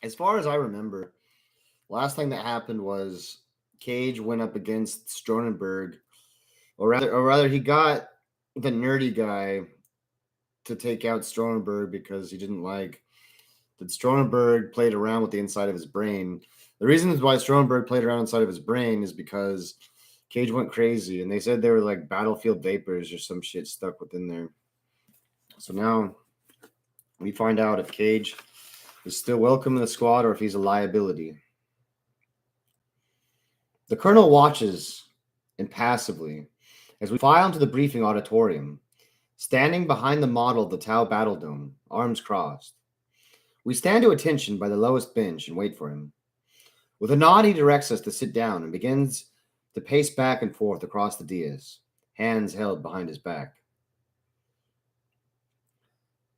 As far as I remember, last time that happened was Cage went up against Stronenberg, or rather, he got the nerdy guy to take out Stronenberg because he didn't like that Stronenberg played around with the inside of his brain. The reasons why Stronenberg played around inside of his brain is because Cage went crazy, and they said they were like battlefield vapors or some shit stuck within there. So now we find out if Cage is still welcome in the squad or if he's a liability. The colonel watches impassively as we file into the briefing auditorium, standing behind the model of the Tau battle dome, arms crossed. We stand to attention by the lowest bench and wait for him. With a nod, he directs us to sit down and begins to pace back and forth across the dais, hands held behind his back.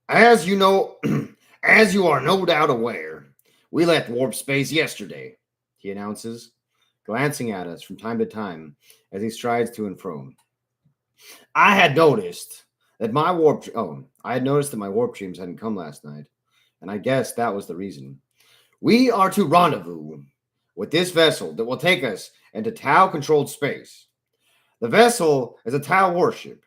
As you know, as you are no doubt aware, we left warp space yesterday, he announces, glancing at us from time to time as he strides to and fro. I had noticed that my warp dreams hadn't come last night, and I guess that was the reason. We are to rendezvous with this vessel that will take us into Tau-controlled space. The vessel is a Tau warship,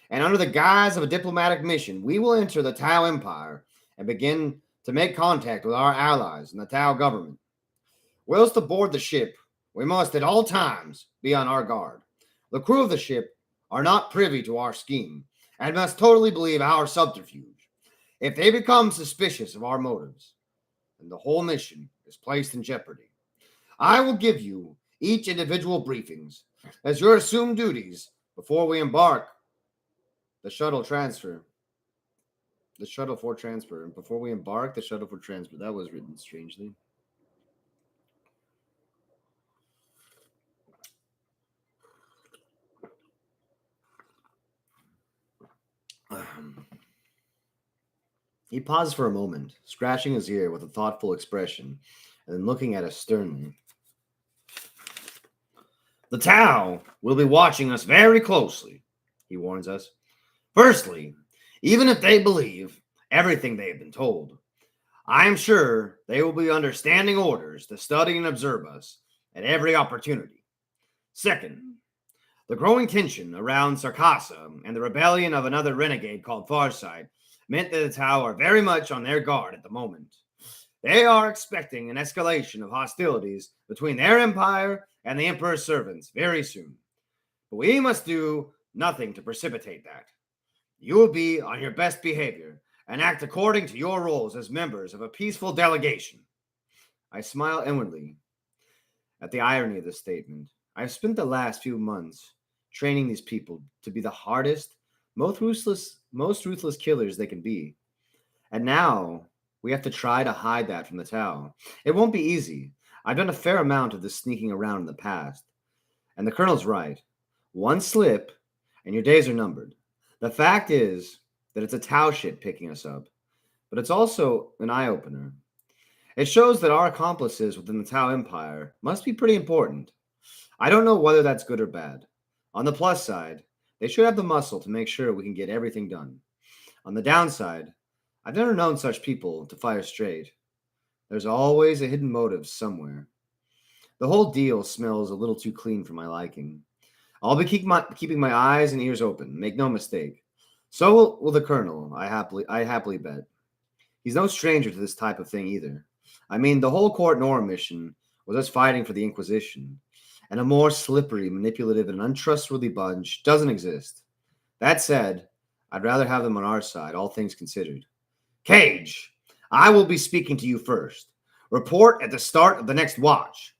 and under the guise of a diplomatic mission, we will enter the Tau Empire and begin to make contact with our allies in the Tau government. Whilst aboard the ship, we must at all times be on our guard. The crew of the ship are not privy to our scheme and must totally believe our subterfuge. If they become suspicious of our motives, then the whole mission is placed in jeopardy. I will give you each individual briefings as your assumed duties before we embark the shuttle for transfer. And before we embark the shuttle for transfer, that was written strangely. He paused for a moment, scratching his ear with a thoughtful expression, and then looking at us sternly. The Tau will be watching us very closely, he warns us. Firstly, even if they believe everything they've been told, I am sure they will be under standing orders to study and observe us at every opportunity. Second, the growing tension around Sarkassa and the rebellion of another renegade called Farsight meant that the Tau are very much on their guard at the moment. They are expecting an escalation of hostilities between their empire and the Emperor's servants very soon. But we must do nothing to precipitate that. You will be on your best behavior and act according to your roles as members of a peaceful delegation. I smile inwardly at the irony of this statement. I've spent the last few months training these people to be the hardest, most ruthless killers they can be. And now we have to try to hide that from the Tau. It won't be easy. I've done a fair amount of this sneaking around in the past. And the Colonel's right. One slip, and your days are numbered. The fact is that it's a Tau ship picking us up. But it's also an eye-opener. It shows that our accomplices within the Tau Empire must be pretty important. I don't know whether that's good or bad. On the plus side, they should have the muscle to make sure we can get everything done. On the downside, I've never known such people to fire straight. There's always a hidden motive somewhere. The whole deal smells a little too clean for my liking. I'll be keeping my eyes and ears open, make no mistake. So will the Colonel, I happily bet. He's no stranger to this type of thing either. I mean, the whole Court Nora mission was us fighting for the Inquisition, and a more slippery, manipulative, and untrustworthy bunch doesn't exist. That said, I'd rather have them on our side, all things considered. Kage, I will be speaking to you first. Report at the start of the next watch,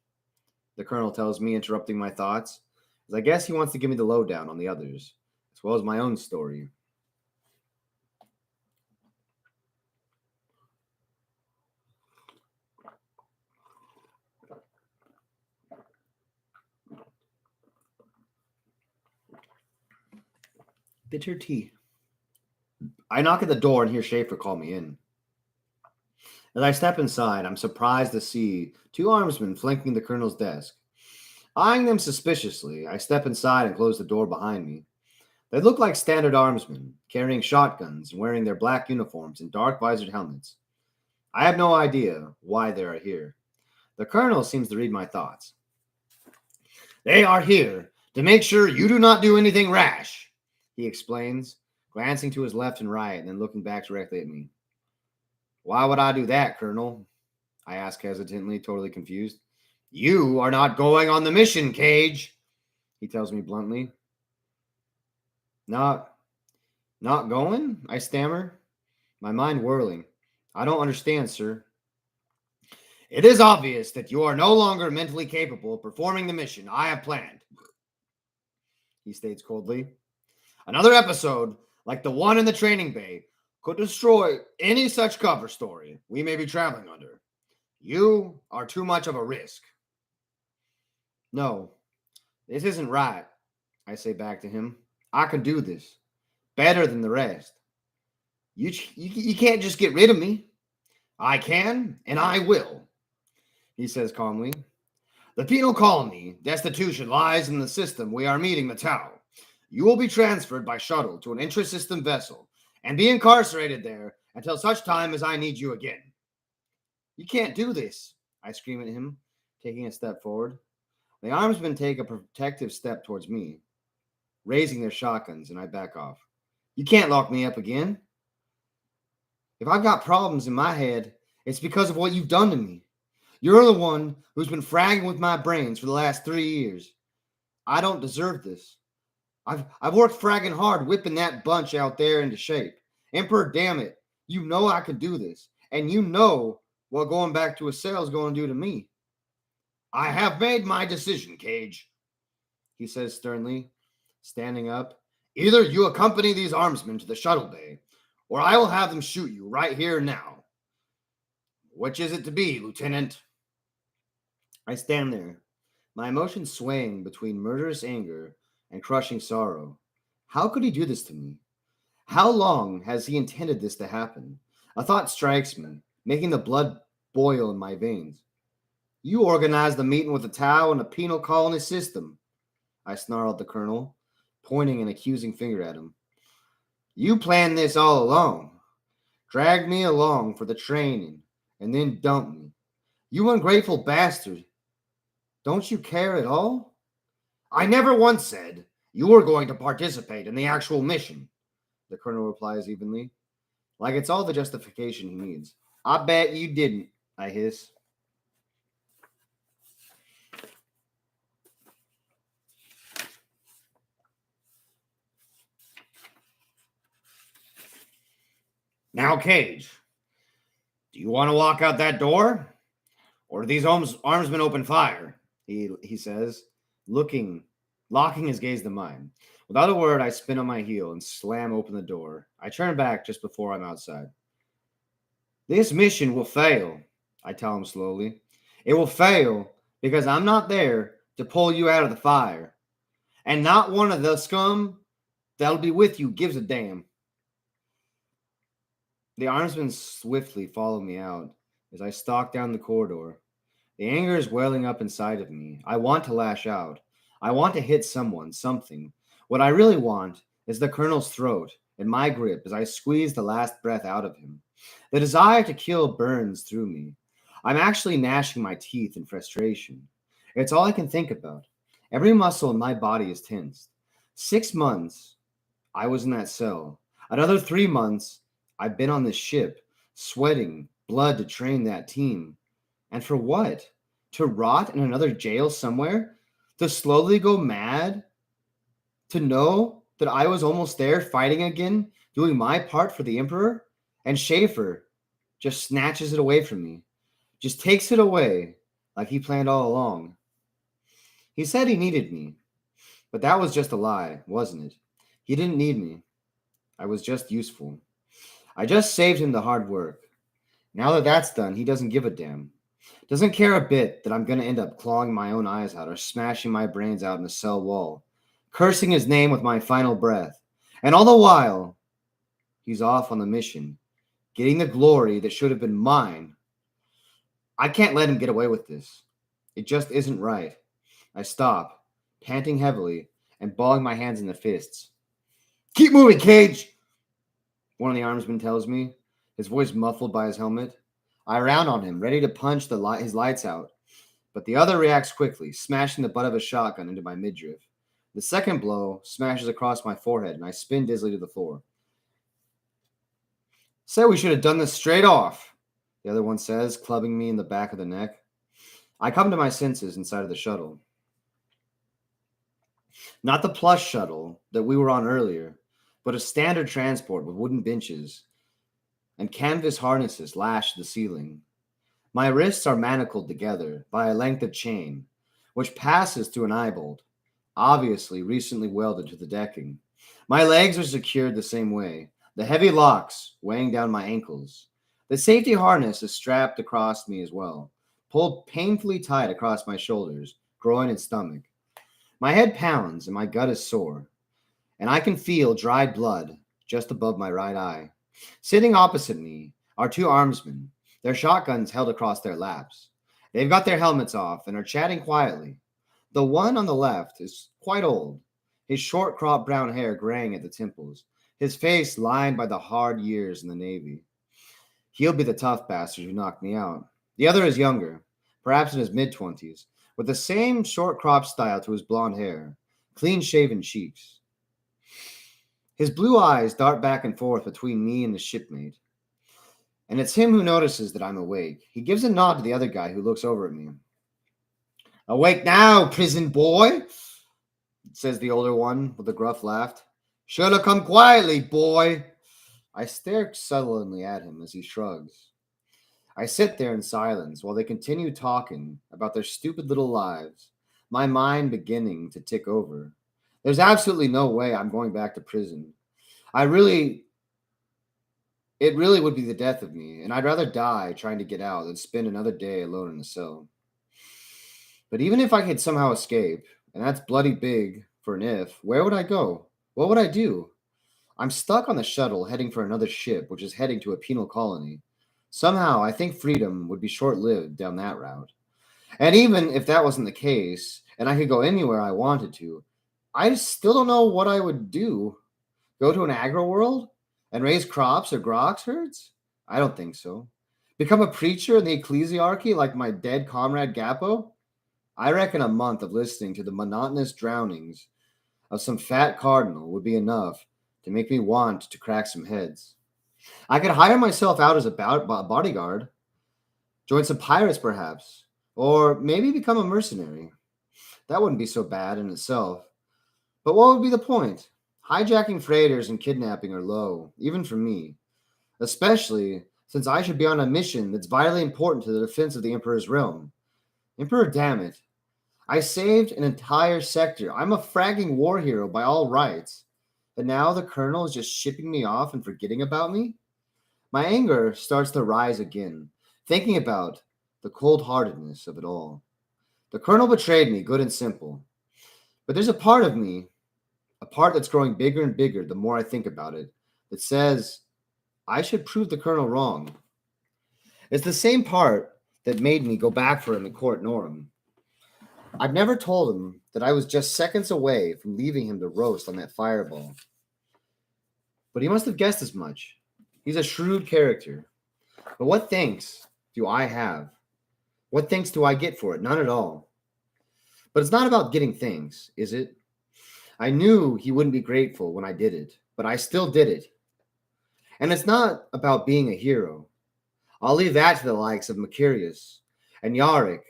the Colonel tells me, interrupting my thoughts, as I guess he wants to give me the lowdown on the others, as well as my own story. Bitter tea. I knock at the door and hear Schaefer call me in. As I step inside, I'm surprised to see two armsmen flanking the Colonel's desk. Eyeing them suspiciously, I step inside and close the door behind me. They look like standard armsmen, carrying shotguns and wearing their black uniforms and dark visored helmets. I have no idea why they are here. The colonel seems to read my thoughts. They are here to make sure you do not do anything rash, he explains, glancing to his left and right and then looking back directly at me. Why would I do that, Colonel? I ask hesitantly, totally confused. You are not going on the mission, Kage, he tells me bluntly. Not going? I stammer, my mind whirling. I don't understand, sir. It is obvious that you are no longer mentally capable of performing the mission I have planned, he states coldly. Another episode, like the one in the training bay, could destroy any such cover story we may be traveling under. You are too much of a risk. No, this isn't right, I say back to him. I can do this better than the rest. You can't just get rid of me. I can, and I will, he says calmly. The penal colony destitution lies in the system we are meeting Matau. You will be transferred by shuttle to an intra-system vessel and be incarcerated there until such time as I need you again. You can't do this, I scream at him, taking a step forward. The armsmen take a protective step towards me, raising their shotguns, and I back off. You can't lock me up again. If I've got problems in my head, it's because of what you've done to me. You're the one who's been fragging with my brains for the last 3 years. I don't deserve this. I've worked fragging hard whipping that bunch out there into shape. Emperor, damn it, you know I could do this. And you know what going back to a cell is going to do to me. I have made my decision, Kage, he says sternly, standing up. Either you accompany these armsmen to the shuttle bay, or I will have them shoot you right here now. Which is it to be, Lieutenant? I stand there, my emotions swaying between murderous anger and crushing sorrow. How could he do this to me? How long has he intended this to happen? A thought strikes me, making the blood boil in my veins. You organized the meeting with the Tau and the penal colony system, I snarled at the colonel, pointing an accusing finger at him. You planned this all along. Dragged me along for the training and then dumped me. You ungrateful bastard. Don't you care at all? I never once said you were going to participate in the actual mission, the colonel replies evenly, like it's all the justification he needs. I bet you didn't, I hiss. Now, Kage, do you want to walk out that door? Or do these armsmen open fire? He says, locking his gaze to mine. Without a word, I spin on my heel and slam open the door. I turn back just before I'm outside. This mission will fail, I tell him slowly. It will fail because I'm not there to pull you out of the fire. And not one of the scum that'll be with you gives a damn. The armsmen swiftly follow me out as I stalk down the corridor. The anger is welling up inside of me. I want to lash out. I want to hit someone, something. What I really want is the colonel's throat in my grip as I squeeze the last breath out of him. The desire to kill burns through me. I'm actually gnashing my teeth in frustration. It's all I can think about. Every muscle in my body is tensed. 6 months, I was in that cell. Another 3 months, I've been on this ship, sweating blood to train that team. And for what? To rot in another jail somewhere? To slowly go mad? To know that I was almost there fighting again, doing my part for the Emperor? And Schaefer just snatches it away from me. Just takes it away like he planned all along. He said he needed me, but that was just a lie, wasn't it? He didn't need me. I was just useful. I just saved him the hard work. Now that that's done, he doesn't give a damn. Doesn't care a bit that I'm going to end up clawing my own eyes out or smashing my brains out in a cell wall, cursing his name with my final breath. And all the while, he's off on the mission, getting the glory that should have been mine. I can't let him get away with this. It just isn't right. I stop, panting heavily and balling my hands into fists. Keep moving, Kage, one of the armsmen tells me, his voice muffled by his helmet. I round on him, ready to punch his lights out, but the other reacts quickly, smashing the butt of his shotgun into my midriff. The second blow smashes across my forehead, and I spin dizzily to the floor. Said we should have done this straight off, the other one says, clubbing me in the back of the neck. I come to my senses inside of the shuttle. Not the plush shuttle that we were on earlier, but a standard transport with wooden benches and canvas harnesses lashed to the ceiling. My wrists are manacled together by a length of chain, which passes through an eye bolt, obviously recently welded to the decking. My legs are secured the same way, the heavy locks weighing down my ankles. The safety harness is strapped across me as well, pulled painfully tight across my shoulders, groin, and stomach. My head pounds and my gut is sore, and I can feel dried blood just above my right eye. Sitting opposite me are two armsmen, their shotguns held across their laps. They've got their helmets off and are chatting quietly. The one on the left is quite old, his short cropped brown hair graying at the temples, his face lined by the hard years in the Navy. He'll be the tough bastard who knocked me out. The other is younger, perhaps in his mid-20s, with the same short crop style to his blonde hair, clean-shaven cheeks. His blue eyes dart back and forth between me and the shipmate, and it's him who notices that I'm awake. He gives a nod to the other guy who looks over at me. "Awake now, prison boy," says the older one with a gruff laugh. "Should have come quietly, boy." I stare sullenly at him as he shrugs. I sit there in silence while they continue talking about their stupid little lives, my mind beginning to tick over. There's absolutely no way I'm going back to prison. It really would be the death of me, and I'd rather die trying to get out than spend another day alone in a cell. But even if I could somehow escape, and that's bloody big for an if, where would I go? What would I do? I'm stuck on the shuttle heading for another ship, which is heading to a penal colony. Somehow, I think freedom would be short lived down that route. And even if that wasn't the case, and I could go anywhere I wanted to, I still don't know what I would do. Go to an agro world and raise crops or grox herds? I don't think so. Become a preacher in the ecclesiarchy like my dead comrade Gappo? I reckon a month of listening to the monotonous drownings of some fat cardinal would be enough to make me want to crack some heads. I could hire myself out as a bodyguard, join some pirates perhaps, or maybe become a mercenary. That wouldn't be so bad in itself. But what would be the point? Hijacking freighters and kidnapping are low, even for me, especially since I should be on a mission that's vitally important to the defense of the Emperor's realm. Emperor, damn it. I saved an entire sector. I'm a fragging war hero by all rights. But now the colonel is just shipping me off and forgetting about me? My anger starts to rise again, thinking about the cold-heartedness of it all. The colonel betrayed me, good and simple. But there's a part of me, a part that's growing bigger and bigger the more I think about it, that says I should prove the colonel wrong. It's the same part that made me go back for him in Court Norham. I've never told him that I was just seconds away from leaving him to roast on that fireball. But he must have guessed as much. He's a shrewd character. But what thanks do I have? What thanks do I get for it? None at all. But it's not about getting things, is it? I knew he wouldn't be grateful when I did it, but I still did it. And it's not about being a hero. I'll leave that to the likes of Mercurius and Yarick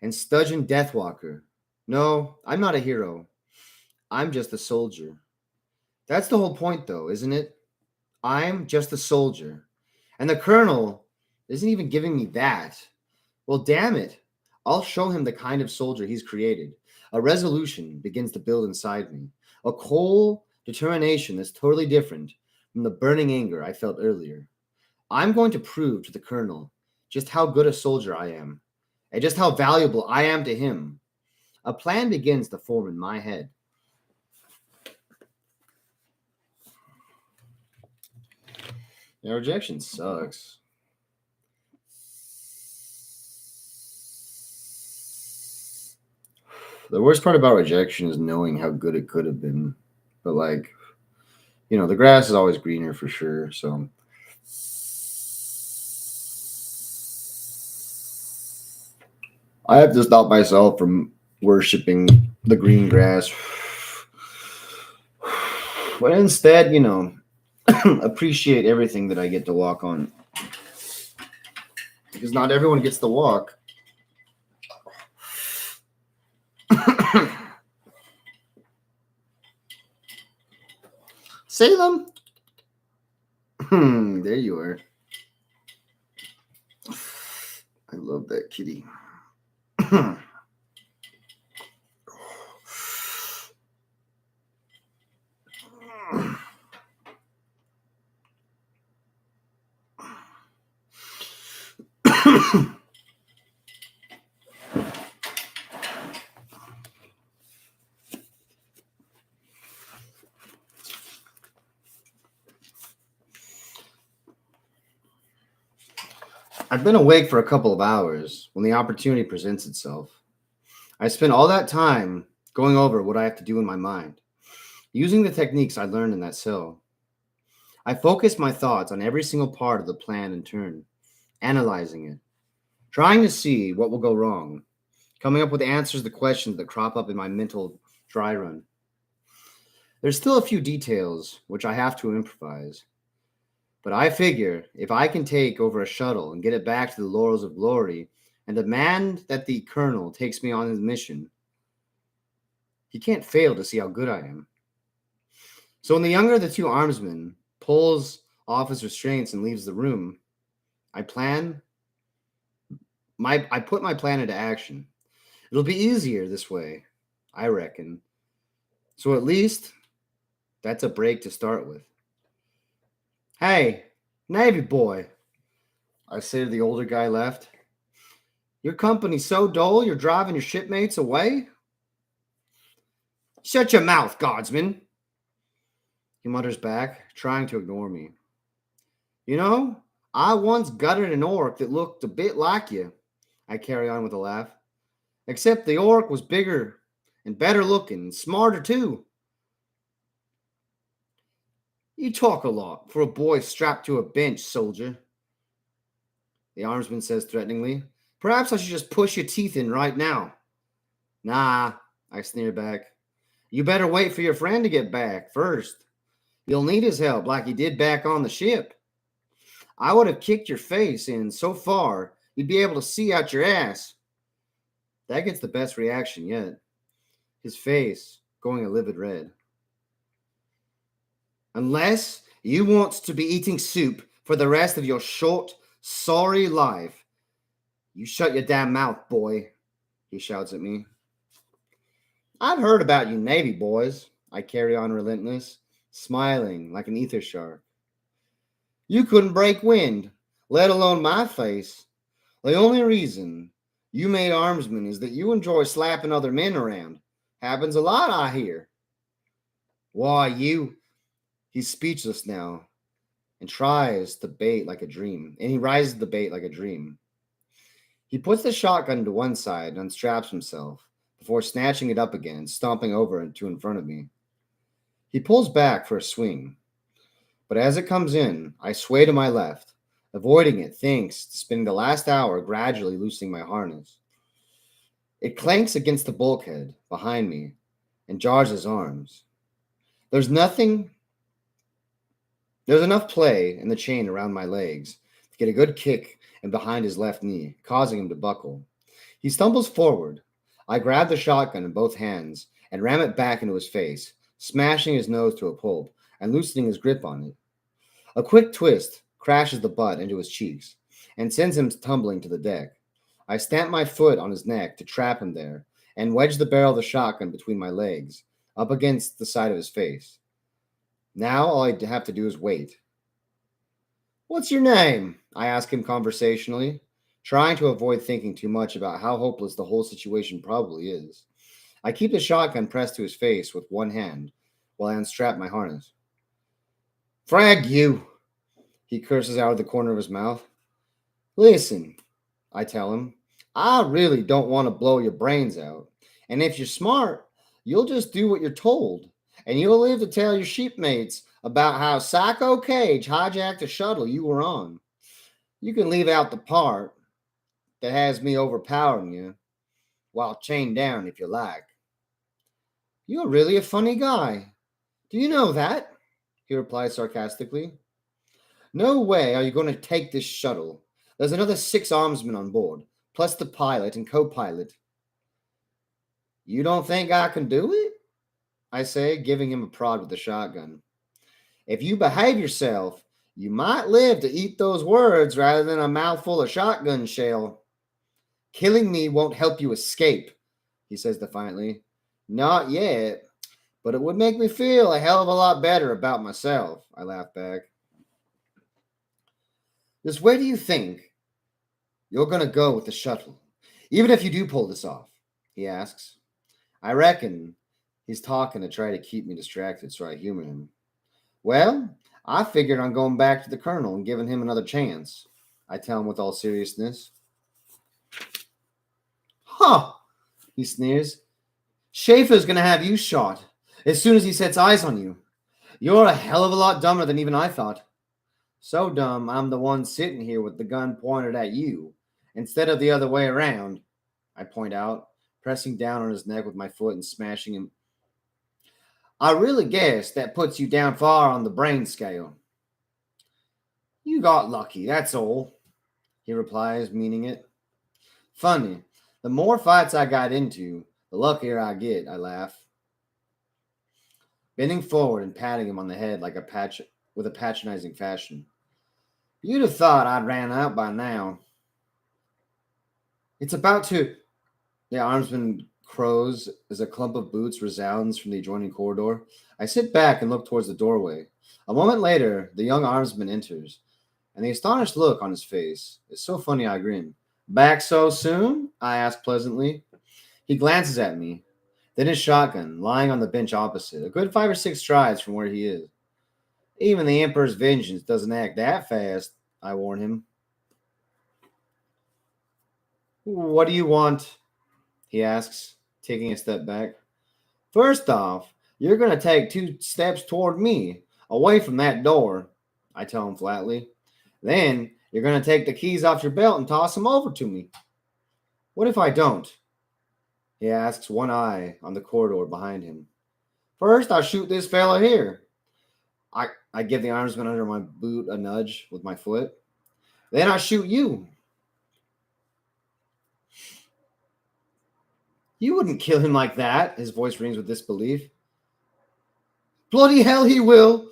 and Studgeon Deathwalker. No, I'm not a hero. I'm just a soldier. That's the whole point, though, isn't it? I'm just a soldier. And the colonel isn't even giving me that. Well, damn it. I'll show him the kind of soldier he's created. A resolution begins to build inside me. A cold determination that's totally different from the burning anger I felt earlier. I'm going to prove to the colonel just how good a soldier I am, and just how valuable I am to him. A plan begins to form in my head. Yeah, rejection sucks. The worst part about rejection is knowing how good it could have been. But, like, the grass is always greener for sure. So I have to stop myself from worshiping the green grass. But instead, appreciate everything that I get to walk on. Because not everyone gets to walk. Salem? There you are. I love that kitty. I've been awake for a couple of hours when the opportunity presents itself. I spent all that time going over what I have to do in my mind, using the techniques I learned in that cell. I focused my thoughts on every single part of the plan in turn, analyzing it, trying to see what will go wrong, coming up with answers to the questions that crop up in my mental dry run. There's still a few details which I have to improvise, but I figure if I can take over a shuttle and get it back to the laurels of glory and demand that the colonel takes me on his mission, he can't fail to see how good I am. So when the younger of the two armsmen pulls off his restraints and leaves the room, I put my plan into action. It'll be easier this way, I reckon. So at least that's a break to start with. Hey, Navy boy, I say to the older guy left. Your company's so dull you're driving your shipmates away? Shut your mouth, guardsman. He mutters back, trying to ignore me. You know, I once gutted an orc that looked a bit like you. I carry on with a laugh. Except the orc was bigger and better looking and smarter too. You talk a lot for a boy strapped to a bench, soldier. The armsman says threateningly. Perhaps I should just push your teeth in right now. Nah, I sneer back. You better wait for your friend to get back first. You'll need his help like he did back on the ship. I would have kicked your face in so far you'd be able to see out your ass. That gets the best reaction yet. His face going a livid red. Unless you want to be eating soup for the rest of your short, sorry life, you shut your damn mouth, boy, he shouts at me. I've heard about you Navy boys, I carry on relentless, smiling like an ether shark. You couldn't break wind, let alone my face. The only reason you made armsmen is that you enjoy slapping other men around. Happens a lot, I hear. Why, he's speechless now and tries to bait like a dream. And he rises the bait like a dream. He puts the shotgun to one side and unstraps himself before snatching it up again and stomping over to in front of me. He pulls back for a swing, but as it comes in, I sway to my left, avoiding it thanks to spending the last hour gradually loosening my harness. It clanks against the bulkhead behind me and jars his arms. There's enough play in the chain around my legs to get a good kick and behind his left knee, causing him to buckle. He stumbles forward. I grab the shotgun in both hands and ram it back into his face, smashing his nose to a pulp and loosening his grip on it. A quick twist crashes the butt into his cheeks and sends him tumbling to the deck. I stamp my foot on his neck to trap him there and wedge the barrel of the shotgun between my legs, up against the side of his face. Now all I have to do is wait. What's your name? I ask him conversationally, trying to avoid thinking too much about how hopeless the whole situation probably is. I keep the shotgun pressed to his face with one hand while I unstrap my harness. Frag you, he curses out of the corner of his mouth. Listen, I tell him, I really don't want to blow your brains out. And if you're smart, you'll just do what you're told. And you'll live to tell your shipmates about how Psycho Kage hijacked a shuttle you were on. You can leave out the part that has me overpowering you. while chained down if you like. You're really a funny guy. Do you know that? He replies sarcastically. No way are you going to take this shuttle. There's another 6 armsmen on board, plus the pilot and co pilot. You don't think I can do it? I say, giving him a prod with the shotgun. If you behave yourself, you might live to eat those words rather than a mouthful of shotgun shell. Killing me won't help you escape, he says defiantly. Not yet, but it would make me feel a hell of a lot better about myself, I laugh back. Just where do you think you're going to go with the shuttle, even if you do pull this off? He asks. I reckon he's talking to try to keep me distracted, so I humor him. Well, I figured on going back to the colonel and giving him another chance, I tell him with all seriousness. Huh, he sneers. Schaefer's going to have you shot as soon as he sets eyes on you. You're a hell of a lot dumber than even I thought. So dumb, I'm the one sitting here with the gun pointed at you, instead of the other way around, I point out, pressing down on his neck with my foot and smashing him. I really guess that puts you down far on the brain scale. You got lucky, that's all, he replies, meaning it. Funny, the more fights I got into, the luckier I get, I laugh. Bending forward and patting him on the head like with a patronizing fashion. You'd have thought I'd ran out by now. It's about to... The armsman crows as a clump of boots resounds from the adjoining corridor. I sit back and look towards the doorway. A moment later, the young armsman enters, and the astonished look on his face is so funny I grin. Back so soon? I ask pleasantly. He glances at me, then his shotgun, lying on the bench opposite, a good 5 or 6 strides from where he is. Even the Emperor's vengeance doesn't act that fast, I warn him. What do you want? He asks, taking a step back. First off, you're going to take 2 steps toward me, away from that door, I tell him flatly. Then you're going to take the keys off your belt and toss them over to me. What if I don't? He asks, one eye on the corridor behind him. First, I'll shoot this fella here. I give the armsman under my boot a nudge with my foot. Then I shoot you. You wouldn't kill him like that, his voice rings with disbelief. Bloody hell he will,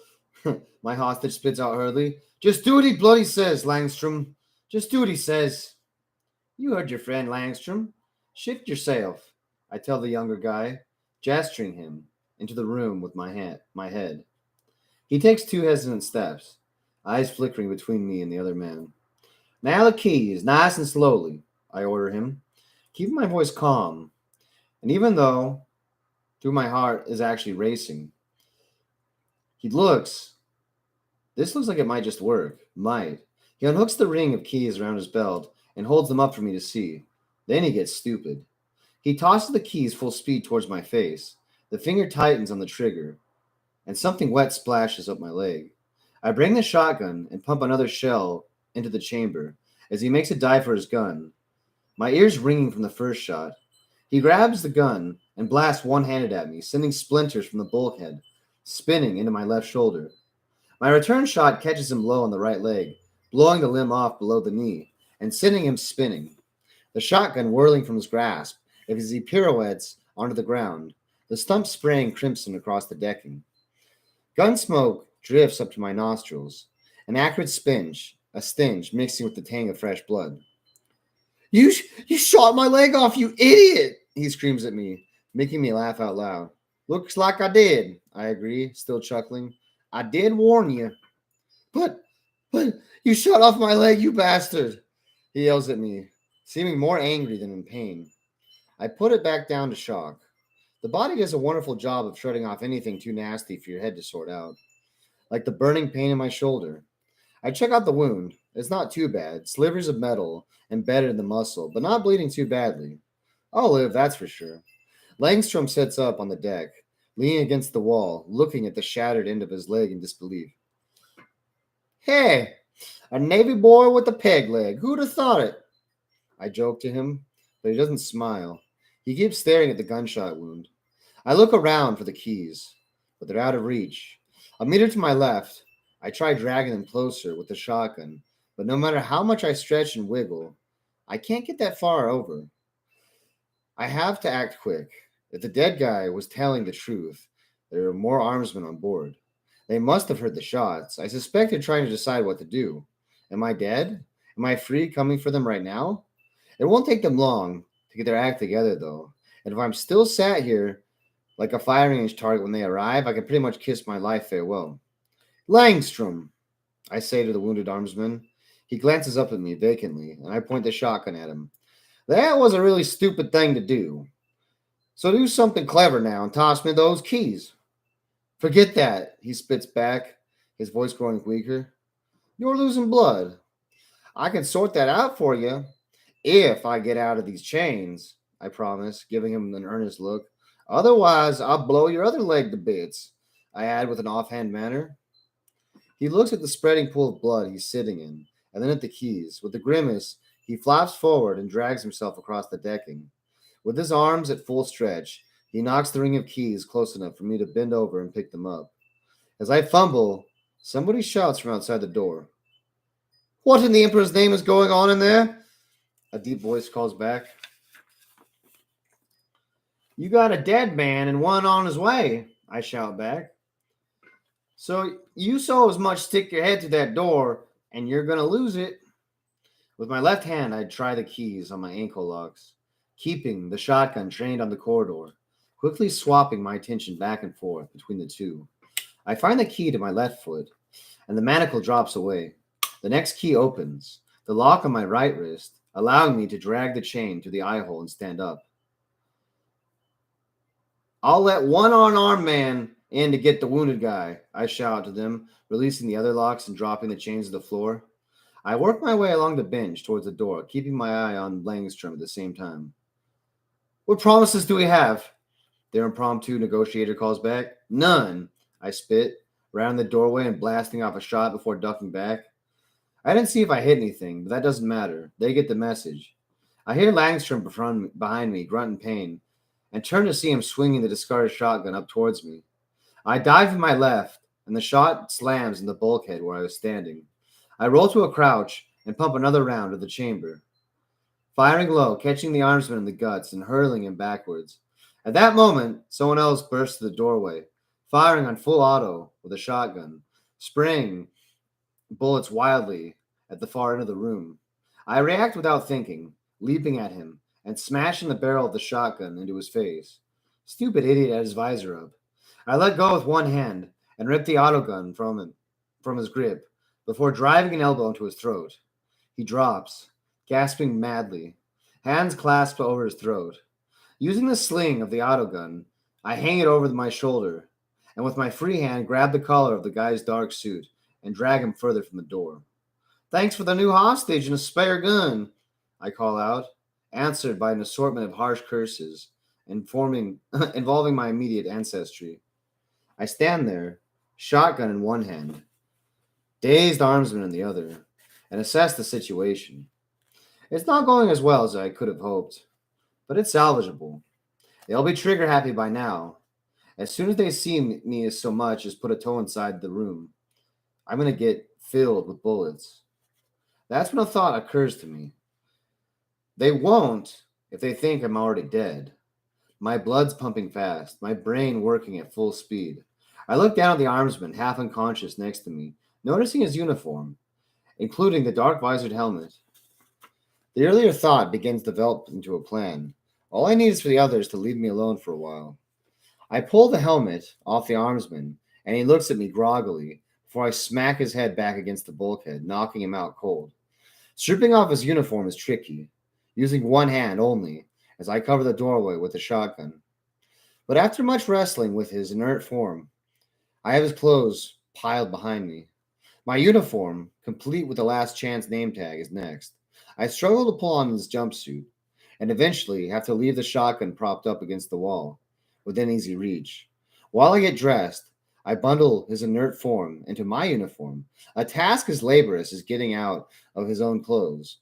my hostage spits out hurriedly. Just do what he bloody says, Langstrom. Just do what he says. You heard your friend, Langstrom. Shift yourself, I tell the younger guy, gesturing him into the room with my head. He takes 2 hesitant steps, eyes flickering between me and the other man. Now the keys, nice and slowly, I order him, keeping my voice calm. And even though, through my heart is actually racing, this looks like it might just work. Might. He unhooks the ring of keys around his belt and holds them up for me to see. Then he gets stupid. He tosses the keys full speed towards my face. The finger tightens on the trigger, and something wet splashes up my leg. I bring the shotgun and pump another shell into the chamber as he makes a dive for his gun. My ears ringing from the first shot. He grabs the gun and blasts one-handed at me, sending splinters from the bulkhead, spinning into my left shoulder. My return shot catches him low on the right leg, blowing the limb off below the knee, and sending him spinning. The shotgun whirling from his grasp as he pirouettes onto the ground, the stump spraying crimson across the decking. Gun smoke drifts up to my nostrils, an acrid a stench mixing with the tang of fresh blood. You shot my leg off, you idiot! He screams at me, making me laugh out loud. Looks like I did, I agree, still chuckling. I did warn you. But you shot off my leg, you bastard! He yells at me, seeming more angry than in pain. I put it back down to shock. The body does a wonderful job of shutting off anything too nasty for your head to sort out, like the burning pain in my shoulder. I check out the wound. It's not too bad. Slivers of metal embedded in the muscle, but not bleeding too badly. I'll live, that's for sure. Langstrom sits up on the deck, leaning against the wall, looking at the shattered end of his leg in disbelief. Hey, a Navy boy with a peg leg. Who'd have thought it? I joke to him, but he doesn't smile. He keeps staring at the gunshot wound. I look around for the keys, but they're out of reach. A meter to my left, I try dragging them closer with the shotgun, but no matter how much I stretch and wiggle, I can't get that far over. I have to act quick. If the dead guy was telling the truth, there are more armsmen on board. They must have heard the shots. I suspect they're trying to decide what to do. Am I dead? Am I free coming for them right now? It won't take them long to get their act together, though. And if I'm still sat here like a firing range target when they arrive, I can pretty much kiss my life farewell. Langstrom, I say to the wounded armsman. He glances up at me vacantly, and I point the shotgun at him. That was a really stupid thing to do. So do something clever now and toss me those keys. Forget that, he spits back, his voice growing weaker. You're losing blood. I can sort that out for you if I get out of these chains, I promise, giving him an earnest look. Otherwise, I'll blow your other leg to bits, I add with an offhand manner. He looks at the spreading pool of blood he's sitting in, and then at the keys. With a grimace, he flops forward and drags himself across the decking. With his arms at full stretch, he knocks the ring of keys close enough for me to bend over and pick them up. As I fumble, somebody shouts from outside the door. What in the Emperor's name is going on in there? A deep voice calls back. You got a dead man and one on his way, I shout back. So you so as much stick your head to that door, and you're going to lose it. With my left hand, I'd try the keys on my ankle locks, keeping the shotgun trained on the corridor, quickly swapping my attention back and forth between the two. I find the key to my left foot, and the manacle drops away. The next key opens, the lock on my right wrist, allowing me to drag the chain to the eye hole and stand up. I'll let one unarmed man in to get the wounded guy, I shout to them, releasing the other locks and dropping the chains to the floor. I work my way along the bench towards the door, keeping my eye on Langstrom at the same time. What promises do we have? Their impromptu negotiator calls back. None, I spit, round the doorway and blasting off a shot before ducking back. I didn't see if I hit anything, but that doesn't matter. They get the message. I hear Langstrom behind me grunt in pain, and turn to see him swinging the discarded shotgun up towards me. I dive to my left, and the shot slams in the bulkhead where I was standing. I roll to a crouch and pump another round of the chamber, firing low, catching the armsman in the guts and hurling him backwards. At that moment, someone else bursts to the doorway, firing on full auto with a shotgun, spraying bullets wildly at the far end of the room. I react without thinking, leaping at him and smashing the barrel of the shotgun into his face. Stupid idiot had his visor up. I let go with one hand and ripped the autogun from his grip before driving an elbow into his throat. He drops, gasping madly, hands clasped over his throat. Using the sling of the autogun, I hang it over my shoulder, and with my free hand grab the collar of the guy's dark suit and drag him further from the door. Thanks for the new hostage and a spare gun, I call out, answered by an assortment of harsh curses involving my immediate ancestry. I stand there, shotgun in one hand, dazed armsman in the other, and assess the situation. It's not going as well as I could have hoped, but it's salvageable. They'll be trigger happy by now. As soon as they see me as so much as put a toe inside the room, I'm going to get filled with bullets. That's when a thought occurs to me. They won't if they think I'm already dead. My blood's pumping fast, my brain working at full speed. I look down at the armsman, half unconscious next to me, noticing his uniform, including the dark visored helmet. The earlier thought begins to develop into a plan. All I need is for the others to leave me alone for a while. I pull the helmet off the armsman, and he looks at me groggily before I smack his head back against the bulkhead, knocking him out cold. Stripping off his uniform is tricky, using one hand only, as I cover the doorway with the shotgun. But after much wrestling with his inert form, I have his clothes piled behind me. My uniform, complete with the last chance name tag, is next. I struggle to pull on his jumpsuit, and eventually have to leave the shotgun propped up against the wall, within easy reach. While I get dressed, I bundle his inert form into my uniform, a task as laborious as getting out of his own clothes.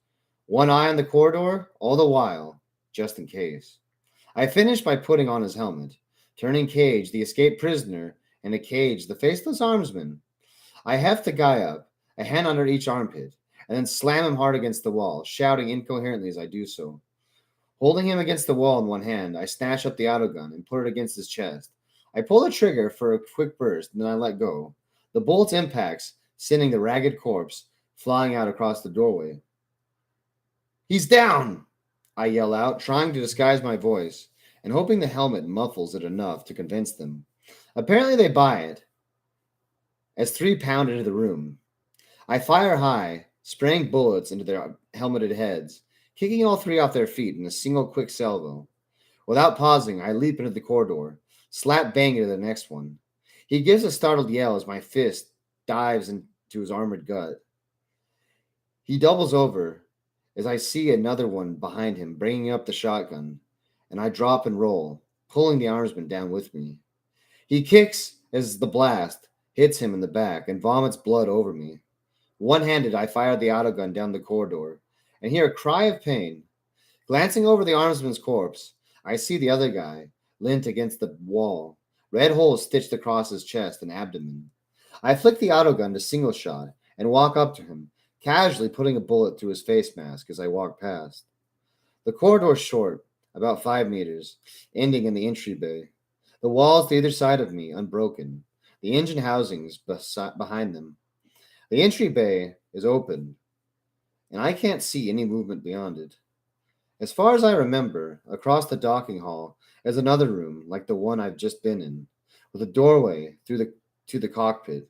One eye on the corridor, all the while, just in case. I finished by putting on his helmet, turning Kage, the escaped prisoner, into Kage, the faceless armsman. I heft the guy up, a hand under each armpit, and then slam him hard against the wall, shouting incoherently as I do so. Holding him against the wall in one hand, I snatch up the autogun and put it against his chest. I pull the trigger for a quick burst, and then I let go. The bullet impacts, sending the ragged corpse flying out across the doorway. He's down! I yell out, trying to disguise my voice, and hoping the helmet muffles it enough to convince them. Apparently they buy it, as 3 pound into the room. I fire high, spraying bullets into their helmeted heads, kicking all 3 off their feet in a single quick salvo. Without pausing, I leap into the corridor, slap bang into the next one. He gives a startled yell as my fist dives into his armored gut. He doubles over as I see another one behind him bringing up the shotgun, and I drop and roll, pulling the armsman down with me. He kicks as the blast hits him in the back and vomits blood over me. One-handed, I fire the autogun down the corridor and hear a cry of pain. Glancing over the armsman's corpse, I see the other guy, lent against the wall, red holes stitched across his chest and abdomen. I flick the autogun to single shot and walk up to him, casually putting a bullet through his face mask as I walk past. The corridor's short, about 5 meters, ending in the entry bay. The walls to either side of me unbroken, the engine housings behind them. The entry bay is open, and I can't see any movement beyond it. As far as I remember, across the docking hall is another room like the one I've just been in, with a doorway to the cockpit.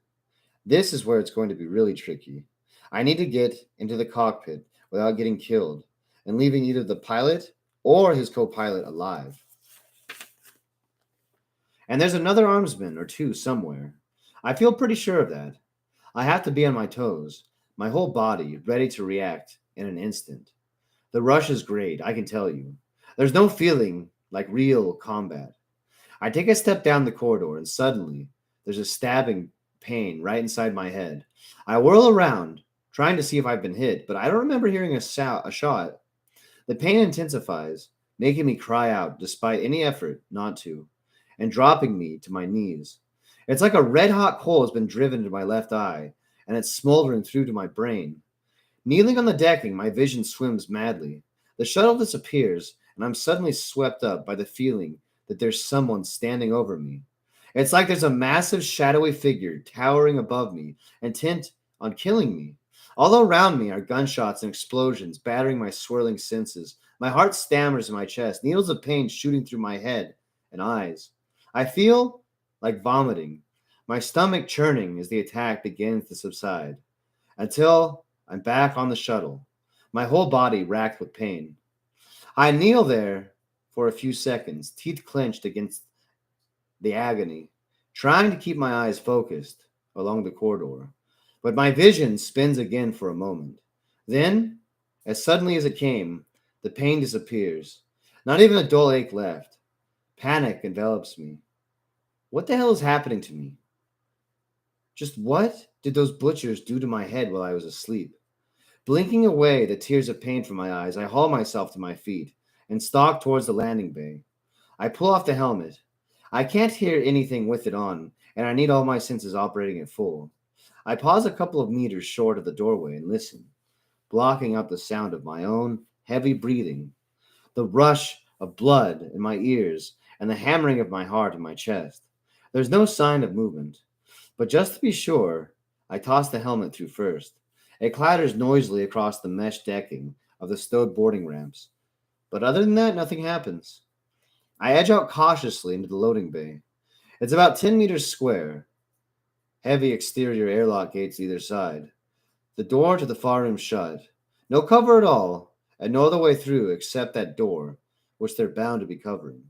This is where it's going to be really tricky. I need to get into the cockpit without getting killed and leaving either the pilot or his co-pilot alive. And there's another armsman or 2 somewhere. I feel pretty sure of that. I have to be on my toes, my whole body ready to react in an instant. The rush is great, I can tell you. There's no feeling like real combat. I take a step down the corridor and suddenly there's a stabbing pain right inside my head. I whirl around, trying to see if I've been hit, but I don't remember hearing a shot. The pain intensifies, making me cry out despite any effort not to, and dropping me to my knees. It's like a red-hot coal has been driven into my left eye, and it's smoldering through to my brain. Kneeling on the decking, my vision swims madly. The shuttle disappears, and I'm suddenly swept up by the feeling that there's someone standing over me. It's like there's a massive shadowy figure towering above me, intent on killing me. All around me are gunshots and explosions, battering my swirling senses. My heart stammers in my chest, needles of pain shooting through my head and eyes. I feel like vomiting, my stomach churning as the attack begins to subside, until I'm back on the shuttle, my whole body racked with pain. I kneel there for a few seconds, teeth clenched against the agony, trying to keep my eyes focused along the corridor. But my vision spins again for a moment. Then, as suddenly as it came, the pain disappears. Not even a dull ache left. Panic envelops me. What the hell is happening to me? Just what did those butchers do to my head while I was asleep? Blinking away the tears of pain from my eyes, I haul myself to my feet and stalk towards the landing bay. I pull off the helmet. I can't hear anything with it on, and I need all my senses operating at full. I pause a couple of meters short of the doorway and listen, blocking out the sound of my own heavy breathing, the rush of blood in my ears, and the hammering of my heart in my chest. There's no sign of movement, but just to be sure, I toss the helmet through first. It clatters noisily across the mesh decking of the stowed boarding ramps, but other than that, nothing happens. I edge out cautiously into the loading bay. It's about 10 meters square, heavy exterior airlock gates either side. The door to the far room shut. No cover at all, and no other way through except that door, which they're bound to be covering.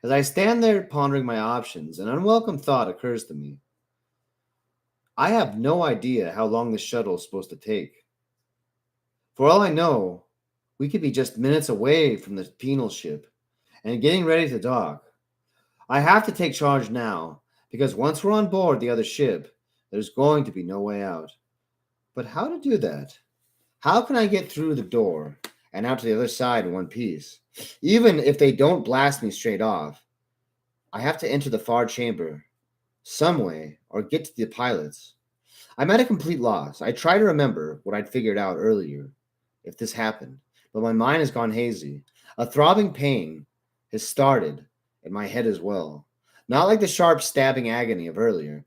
As I stand there pondering my options, an unwelcome thought occurs to me. I have no idea how long this shuttle is supposed to take. For all I know, we could be just minutes away from the penal ship and getting ready to dock. I have to take charge now, because once we're on board the other ship, there's going to be no way out. But how to do that? How can I get through the door and out to the other side in one piece. Even if they don't blast me straight off, I have to enter the far chamber some way or get to the pilots. I'm at a complete loss. I try to remember what I'd figured out earlier if this happened, but my mind has gone hazy. A throbbing pain has started in my head as well. Not like the sharp stabbing agony of earlier,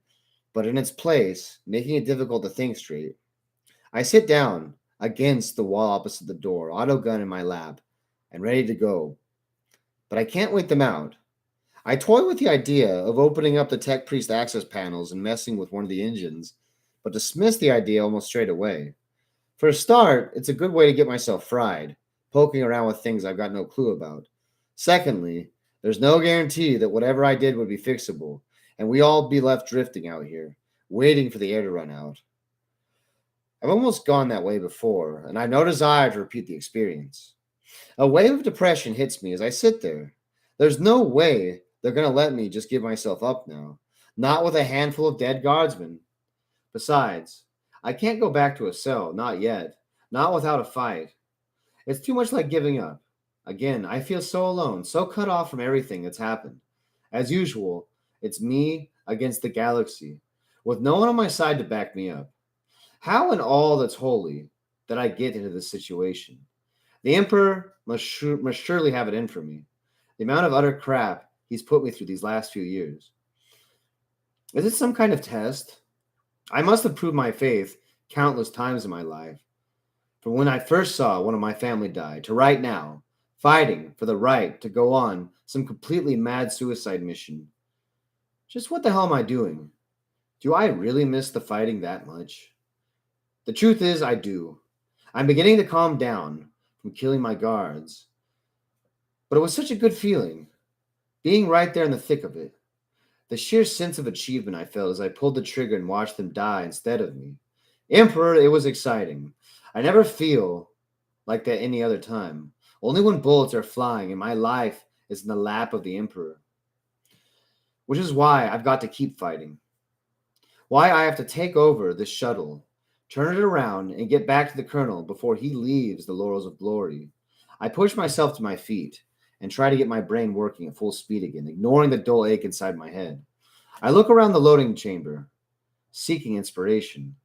but in its place, making it difficult to think straight. I sit down against the wall opposite the door, auto gun in my lap, and ready to go. But I can't wait them out. I toy with the idea of opening up the Tech Priest access panels and messing with one of the engines, but dismiss the idea almost straight away. For a start, it's a good way to get myself fried, poking around with things I've got no clue about. Secondly, there's no guarantee that whatever I did would be fixable, and we all be left drifting out here, waiting for the air to run out. I've almost gone that way before, and I've no desire to repeat the experience. A wave of depression hits me as I sit there. There's no way they're going to let me just give myself up now, not with a handful of dead guardsmen. Besides, I can't go back to a cell, not yet, not without a fight. It's too much like giving up. Again, I feel so alone, so cut off from everything that's happened. As usual, it's me against the galaxy, with no one on my side to back me up. How in all that's holy did I get into this situation? The Emperor must surely have it in for me. The amount of utter crap he's put me through these last few years. Is it some kind of test? I must have proved my faith countless times in my life. From when I first saw one of my family die to right now, fighting for the right to go on some completely mad suicide mission. Just what the hell am I doing? Do I really miss the fighting that much? The truth is, I do. I'm beginning to calm down from killing my guards. But it was such a good feeling, being right there in the thick of it. The sheer sense of achievement I felt as I pulled the trigger and watched them die instead of me. Emperor, it was exciting. I never feel like that any other time. Only when bullets are flying and my life is in the lap of the Emperor. Which is why I've got to keep fighting. Why I have to take over this shuttle, turn it around, and get back to the Colonel before he leaves the laurels of glory. I push myself to my feet and try to get my brain working at full speed again, ignoring the dull ache inside my head. I look around the loading chamber, seeking inspiration.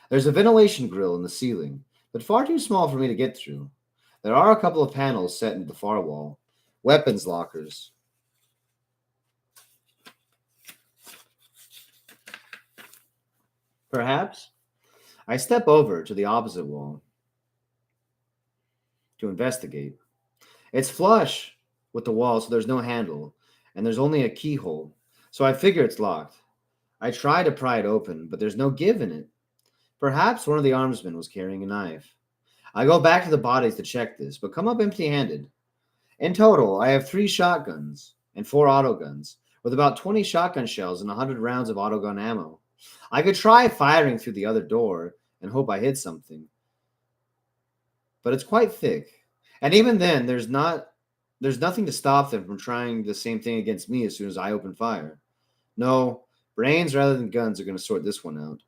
There's a ventilation grill in the ceiling, but far too small for me to get through. There are a couple of panels set into the far wall, weapons lockers. Perhaps I step over to the opposite wall to investigate. It's flush with the wall, so there's no handle, and there's only a keyhole, so I figure it's locked. I try to pry it open, but there's no give in it. Perhaps one of the armsmen was carrying a knife. I go back to the bodies to check this, but come up empty-handed. In total, I have 3 shotguns and 4 autoguns, with about 20 shotgun shells and 100 rounds of autogun ammo. I could try firing through the other door and hope I hit something, but it's quite thick. And even then, there's nothing to stop them from trying the same thing against me as soon as I open fire. No, brains rather than guns are going to sort this one out.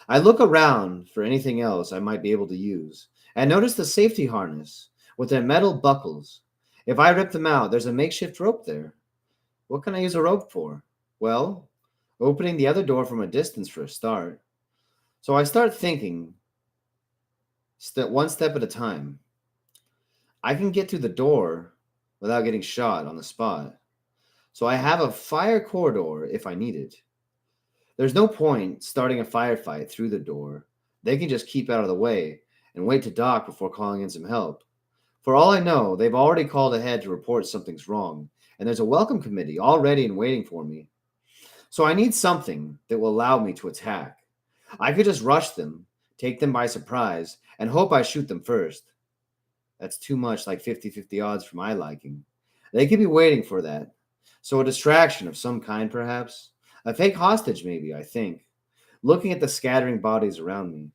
I look around for anything else I might be able to use, and notice the safety harness with their metal buckles. If I rip them out, there's a makeshift rope there. What can I use a rope for? Well, opening the other door from a distance for a start. So I start thinking, one step at a time. I can get through the door without getting shot on the spot. So I have a fire corridor if I need it. There's no point starting a firefight through the door. They can just keep out of the way and wait to dock before calling in some help. For all I know, they've already called ahead to report something's wrong, and there's a welcome committee all ready and waiting for me. So I need something that will allow me to attack. I could just rush them, take them by surprise, and hope I shoot them first. That's too much like 50-50 odds for my liking. They could be waiting for that. So a distraction of some kind, perhaps? A fake hostage, maybe, I think. Looking at the scattering bodies around me.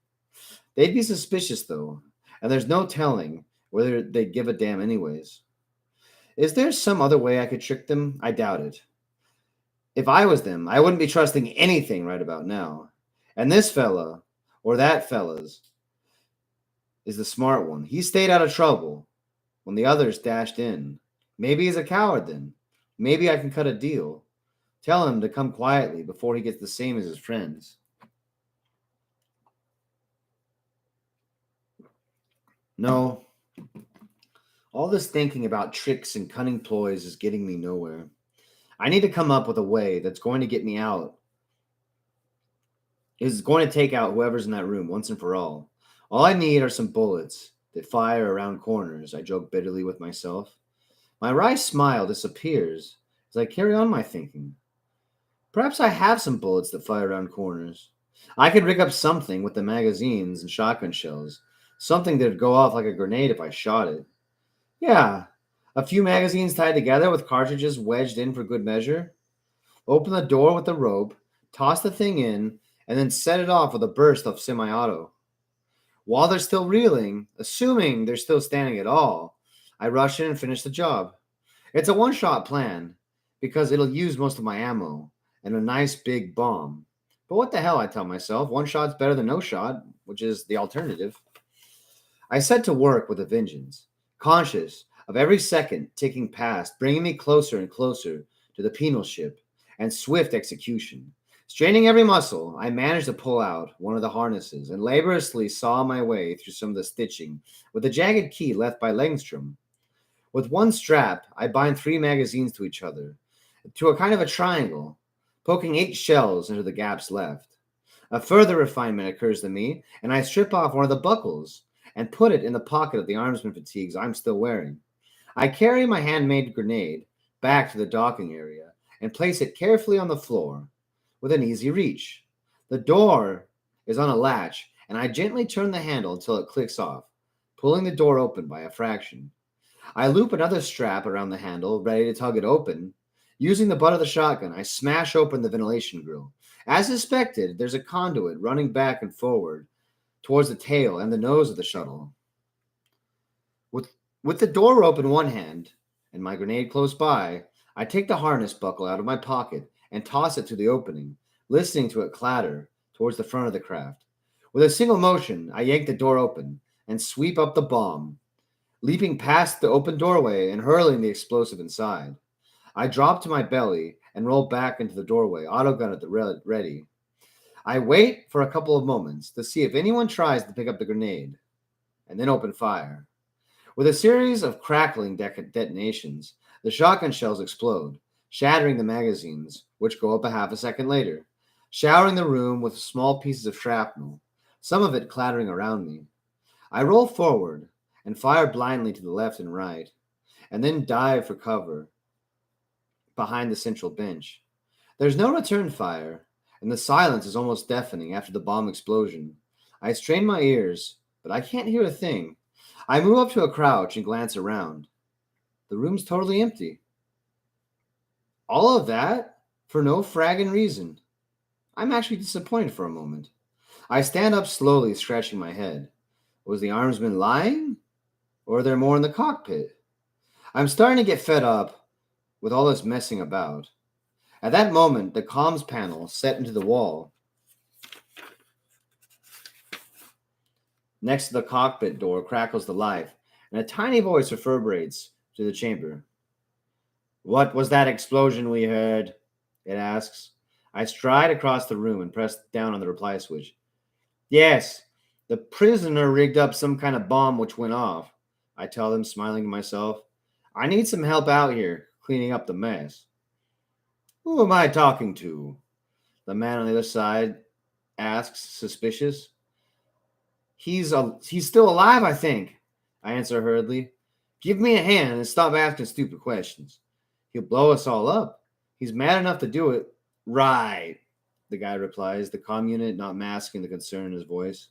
They'd be suspicious, though, and there's no telling whether they'd give a damn anyways. Is there some other way I could trick them? I doubt it. If I was them, I wouldn't be trusting anything right about now. And this fella, or that fella's, is the smart one. He stayed out of trouble, when the others dashed in. Maybe he's a coward then. Maybe I can cut a deal. Tell him to come quietly before he gets the same as his friends. No, all this thinking about tricks and cunning ploys is getting me nowhere. I need to come up with a way that's going to get me out, is going to take out whoever's in that room once and for all. All I need are some bullets that fire around corners, I joke bitterly with myself. My wry smile disappears as I carry on my thinking. Perhaps I have some bullets that fire around corners. I could rig up something with the magazines and shotgun shells, something that'd go off like a grenade if I shot it. Yeah, a few magazines tied together with cartridges wedged in for good measure. Open the door with the rope, toss the thing in, and then set it off with a burst of semi-auto. While they're still reeling, assuming they're still standing at all, I rush in and finish the job. It's a one-shot plan because it'll use most of my ammo and a nice big bomb. But what the hell, I tell myself, one shot's better than no shot, which is the alternative. I set to work with a vengeance, conscious of every second ticking past, bringing me closer and closer to the penal ship and swift execution. Straining every muscle, I managed to pull out one of the harnesses and laboriously saw my way through some of the stitching with the jagged key left by Langstrom. With one strap, I bind 3 magazines to each other, to a kind of a triangle, poking 8 shells into the gaps left. A further refinement occurs to me, and I strip off one of the buckles and put it in the pocket of the armsman fatigues I'm still wearing. I carry my handmade grenade back to the docking area and place it carefully on the floor with an easy reach. The door is on a latch, and I gently turn the handle until it clicks off, pulling the door open by a fraction. I loop another strap around the handle, ready to tug it open. Using the butt of the shotgun, I smash open the ventilation grill. As suspected, there's a conduit running back and forward towards the tail and the nose of the shuttle. With the door open in one hand and my grenade close by, I take the harness buckle out of my pocket and toss it to the opening, listening to it clatter towards the front of the craft. With a single motion, I yank the door open and sweep up the bomb, leaping past the open doorway and hurling the explosive inside. I drop to my belly and roll back into the doorway, autogun at the ready. I wait for a couple of moments to see if anyone tries to pick up the grenade, and then open fire. With a series of crackling detonations, the shotgun shells explode, shattering the magazines, which go up a half a second later, showering the room with small pieces of shrapnel, some of it clattering around me. I roll forward and fire blindly to the left and right, and then dive for cover behind the central bench. There's no return fire, and the silence is almost deafening after the bomb explosion. I strain my ears, but I can't hear a thing. I move up to a crouch and glance around. The room's totally empty. All of that for no fragging reason. I'm actually disappointed for a moment. I stand up slowly, scratching my head. Was the armsman lying? Or are there more in the cockpit? I'm starting to get fed up with all this messing about. At that moment, the comms panel set into the wall next to the cockpit door crackles to life, and a tiny voice reverberates to the chamber. What was that explosion we heard? It asks. I stride across the room and press down on the reply switch. Yes, the prisoner rigged up some kind of bomb which went off, I tell them, smiling to myself. I need some help out here, cleaning up the mess. Who am I talking to? The man on the other side asks, suspicious. He's still alive, I think, I answer hurriedly. Give me a hand and stop asking stupid questions. He'll blow us all up. He's mad enough to do it. Right, the guy replies, the comm unit not masking the concern in his voice.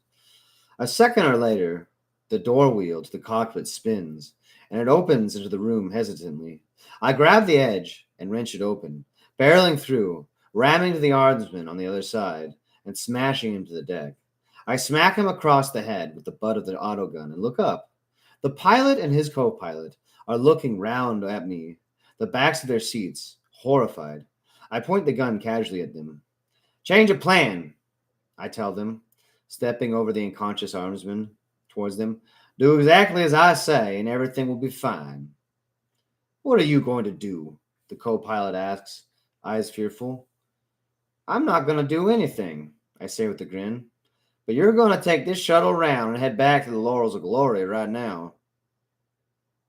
A second or later, the door wheel to the cockpit spins, and it opens into the room hesitantly. I grab the edge and wrench it open, barreling through, ramming to the armsman on the other side, and smashing him to the deck. I smack him across the head with the butt of the autogun and look up. The pilot and his co-pilot are looking round at me, the backs of their seats, horrified. I point the gun casually at them. Change of plan, I tell them, stepping over the unconscious armsman towards them. Do exactly as I say, and everything will be fine. What are you going to do? The co pilot asks, eyes fearful. I'm not going to do anything, I say with a grin. But you're going to take this shuttle around and head back to the Laurels of Glory right now.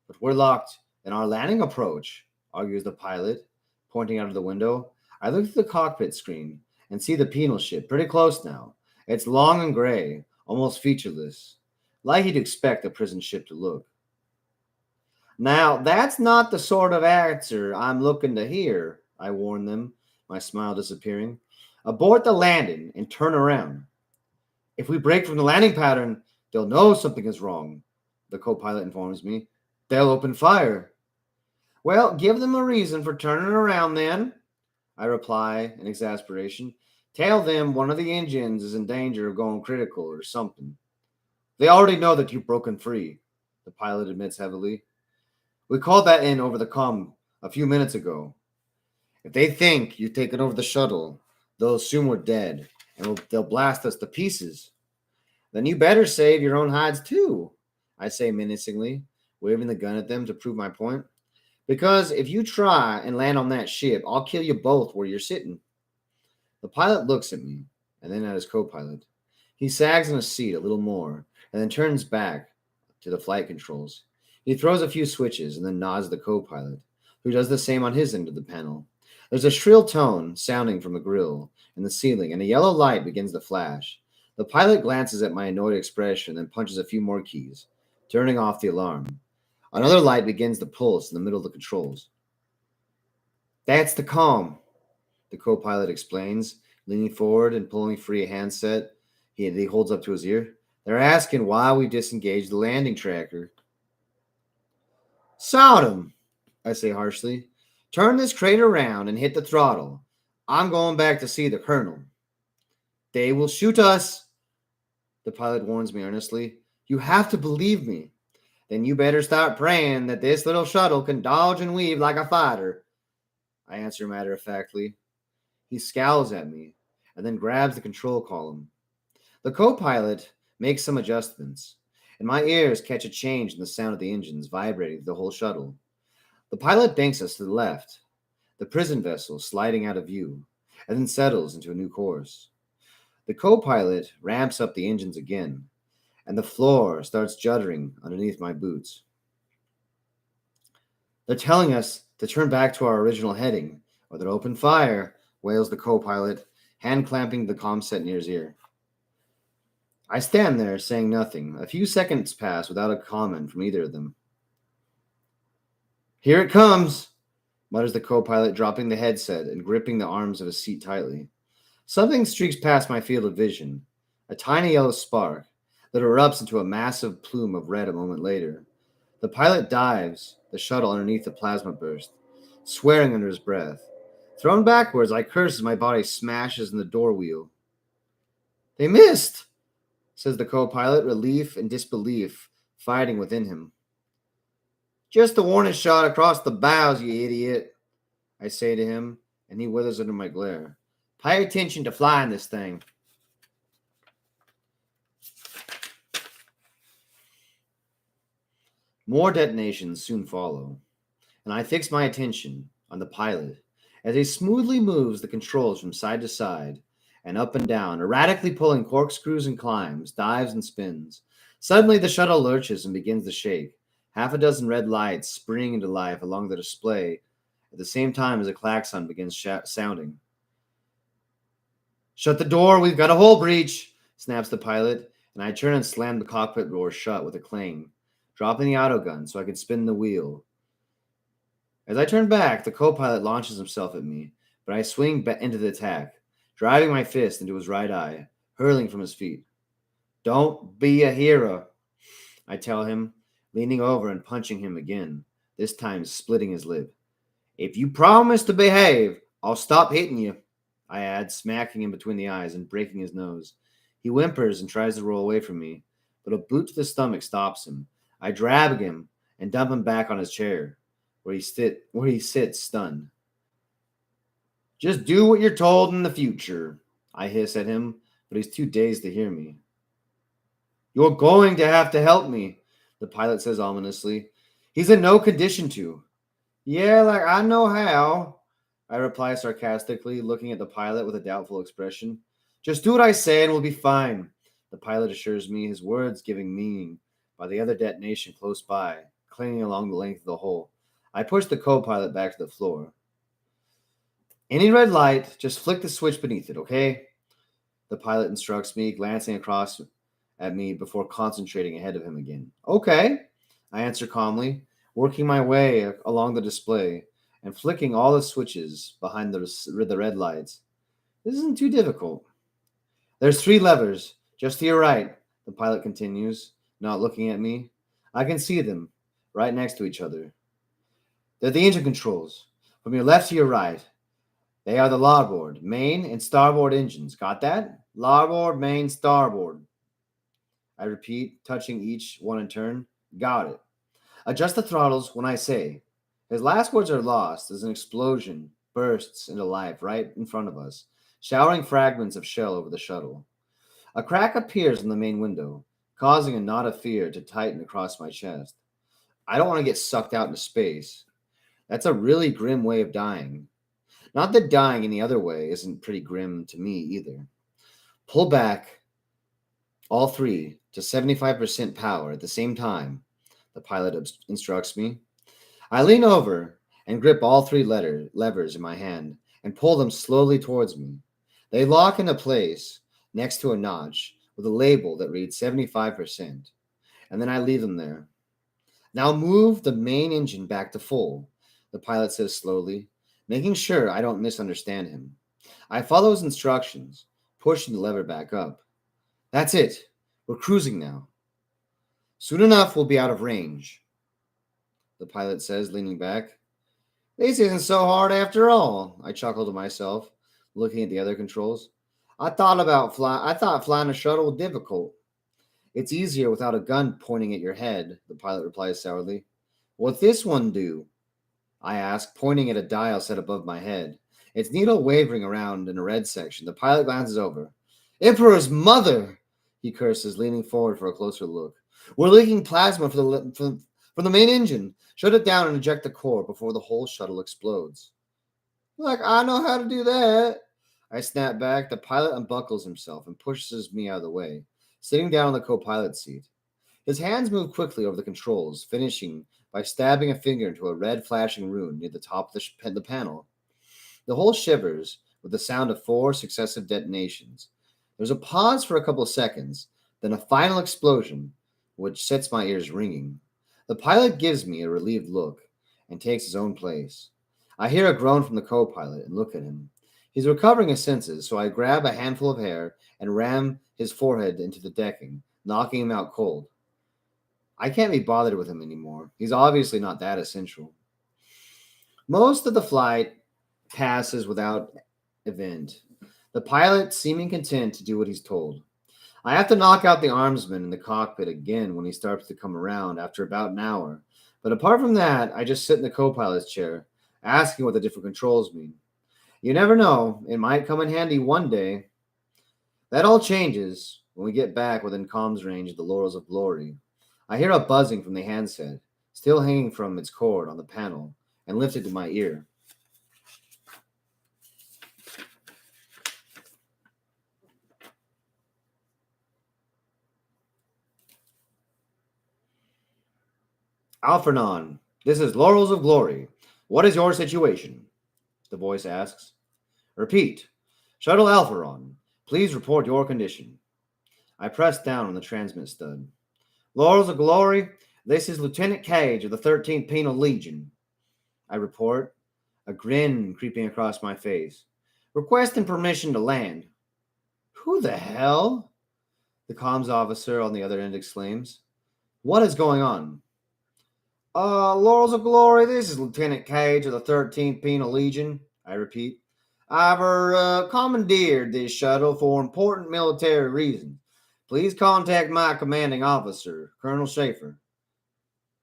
But we're locked in our landing approach, argues the pilot, pointing out of the window. I look through the cockpit screen and see the penal ship pretty close now. It's long and gray, almost featureless, like you'd expect a prison ship to look. Now, that's not the sort of answer I'm looking to hear, I warn them, my smile disappearing. Abort the landing and turn around. If we break from the landing pattern, they'll know something is wrong, the co pilot informs me. They'll open fire. Well, give them a reason for turning around then, I reply in exasperation. Tell them one of the engines is in danger of going critical or something. They already know that you've broken free, the pilot admits heavily. We called that in over the comm a few minutes ago. If they think you've taken over the shuttle, they'll assume we're dead and they'll blast us to pieces. Then you better save your own hides too, I say menacingly, waving the gun at them to prove my point. Because if you try and land on that ship, I'll kill you both where you're sitting. The pilot looks at me and then at his co-pilot. He sags in his seat a little more and then turns back to the flight controls. He throws a few switches and then nods the co-pilot, who does the same on his end of the panel. There's a shrill tone sounding from the grill and the ceiling, and a yellow light begins to flash. The pilot glances at my annoyed expression and punches a few more keys, turning off the alarm. Another light begins to pulse in the middle of the controls. That's the comm, the co-pilot explains, leaning forward and pulling free a handset he holds up to his ear. They're asking why we disengaged the landing tracker. Sodom, I say harshly. Turn this crate around and hit the throttle. I'm going back to see the colonel. They will shoot us, the pilot warns me earnestly. You have to believe me. Then you better start praying that this little shuttle can dodge and weave like a fighter, I answer matter-of-factly. He scowls at me and then grabs the control column. The co-pilot makes some adjustments, and my ears catch a change in the sound of the engines vibrating through the whole shuttle. The pilot banks us to the left, the prison vessel sliding out of view, and then settles into a new course. The co-pilot ramps up the engines again, and the floor starts juddering underneath my boots. They're telling us to turn back to our original heading, or they'll open fire, wails the co-pilot, hand clamping the comm set near his ear. I stand there, saying nothing. A few seconds pass without a comment from either of them. Here it comes, mutters the co-pilot, dropping the headset and gripping the arms of his seat tightly. Something streaks past my field of vision, a tiny yellow spark that erupts into a massive plume of red a moment later. The pilot dives the shuttle underneath the plasma burst, swearing under his breath. Thrown backwards, I curse as my body smashes in the door wheel. They missed, says the co-pilot, relief and disbelief fighting within him. Just a warning shot across the bows, you idiot, I say to him, and he withers under my glare. Pay attention to flying this thing. More detonations soon follow, and I fix my attention on the pilot as he smoothly moves the controls from side to side and up and down, erratically pulling corkscrews and climbs, dives and spins. Suddenly the shuttle lurches and begins to shake, half a dozen red lights springing into life along the display at the same time as a klaxon begins sounding. Shut the door, we've got a hull breach, snaps the pilot, and I turn and slam the cockpit door shut with a clang, dropping the autogun so I can spin the wheel. As I turn back, the co-pilot launches himself at me, but I swing into the attack, driving my fist into his right eye, hurling from his feet. Don't be a hero, I tell him, leaning over and punching him again, this time splitting his lip. If you promise to behave, I'll stop hitting you, I add, smacking him between the eyes and breaking his nose. He whimpers and tries to roll away from me, but a boot to the stomach stops him. I drag him and dump him back on his chair, where he sits stunned. Just do what you're told in the future, I hiss at him, but he's too dazed to hear me. You're going to have to help me, the pilot says ominously. He's in no condition to. Yeah, like I know how, I reply sarcastically, looking at the pilot with a doubtful expression. Just do what I say and we'll be fine, the pilot assures me, his words giving meaning by the other detonation close by, clinging along the length of the hole. I push the co-pilot back to the floor. Any red light, just flick the switch beneath it, okay? The pilot instructs me, glancing across at me before concentrating ahead of him again. Okay, I answer calmly, working my way along the display and flicking all the switches behind the red lights. This isn't too difficult. There's 3 levers, just to your right, the pilot continues, not looking at me. I can see them, right next to each other. They're the engine controls, from your left to your right. They are the larboard, main, and starboard engines. Got that? Larboard, main, starboard. I repeat, touching each one in turn. Got it. Adjust the throttles when I say. His last words are lost as an explosion bursts into life right in front of us, showering fragments of shell over the shuttle. A crack appears in the main window, causing a knot of fear to tighten across my chest. I don't want to get sucked out into space. That's a really grim way of dying. Not that dying any other way isn't pretty grim to me either. Pull back all 3 to 75% power at the same time, the pilot instructs me. I lean over and grip all 3 levers in my hand and pull them slowly towards me. They lock into place next to a notch with a label that reads 75%, and then I leave them there. Now move the main engine back to full, the pilot says slowly, making sure I don't misunderstand him. I follow his instructions, pushing the lever back up. That's it. We're cruising now. Soon enough, we'll be out of range, the pilot says, leaning back. This isn't so hard after all, I chuckle to myself, looking at the other controls. I thought flying a shuttle was difficult. It's easier without a gun pointing at your head, the pilot replies sourly. What's this one do? I ask, pointing at a dial set above my head. Its needle wavering around in a red section. The pilot glances over. Emperor's mother! He curses, leaning forward for a closer look. We're leaking plasma from the main engine. Shut it down and eject the core before the whole shuttle explodes. Like, I know how to do that. I snap back. The pilot unbuckles himself and pushes me out of the way, sitting down on the co-pilot seat. His hands move quickly over the controls, finishing by stabbing a finger into a red flashing rune near the top of the panel. The whole shivers with the sound of 4 successive detonations. There's a pause for a couple of seconds, then a final explosion, which sets my ears ringing. The pilot gives me a relieved look and takes his own place. I hear a groan from the co-pilot and look at him. He's recovering his senses, so I grab a handful of hair and ram his forehead into the decking, knocking him out cold. I can't be bothered with him anymore. He's obviously not that essential. Most of the flight passes without event, the pilot seeming content to do what he's told. I have to knock out the armsman in the cockpit again when he starts to come around after about an hour. But apart from that, I just sit in the co-pilot's chair, asking what the different controls mean. You never know, it might come in handy one day. That all changes when we get back within comms range of the Laurels of Glory. I hear a buzzing from the handset, still hanging from its cord on the panel, and lift it to my ear. Alphrenon, this is Laurels of Glory. What is your situation? The voice asks. Repeat. Shuttle Alpharon, please report your condition. I press down on the transmit stud. Laurels of Glory, this is Lieutenant Kage of the 13th Penal Legion. I report, a grin creeping across my face. Requesting permission to land. Who the hell? The comms officer on the other end exclaims. What is going on? Laurels of Glory, this is Lieutenant Kage of the 13th Penal Legion, I repeat. I've commandeered this shuttle for important military reasons. Please contact my commanding officer, Colonel Schaefer.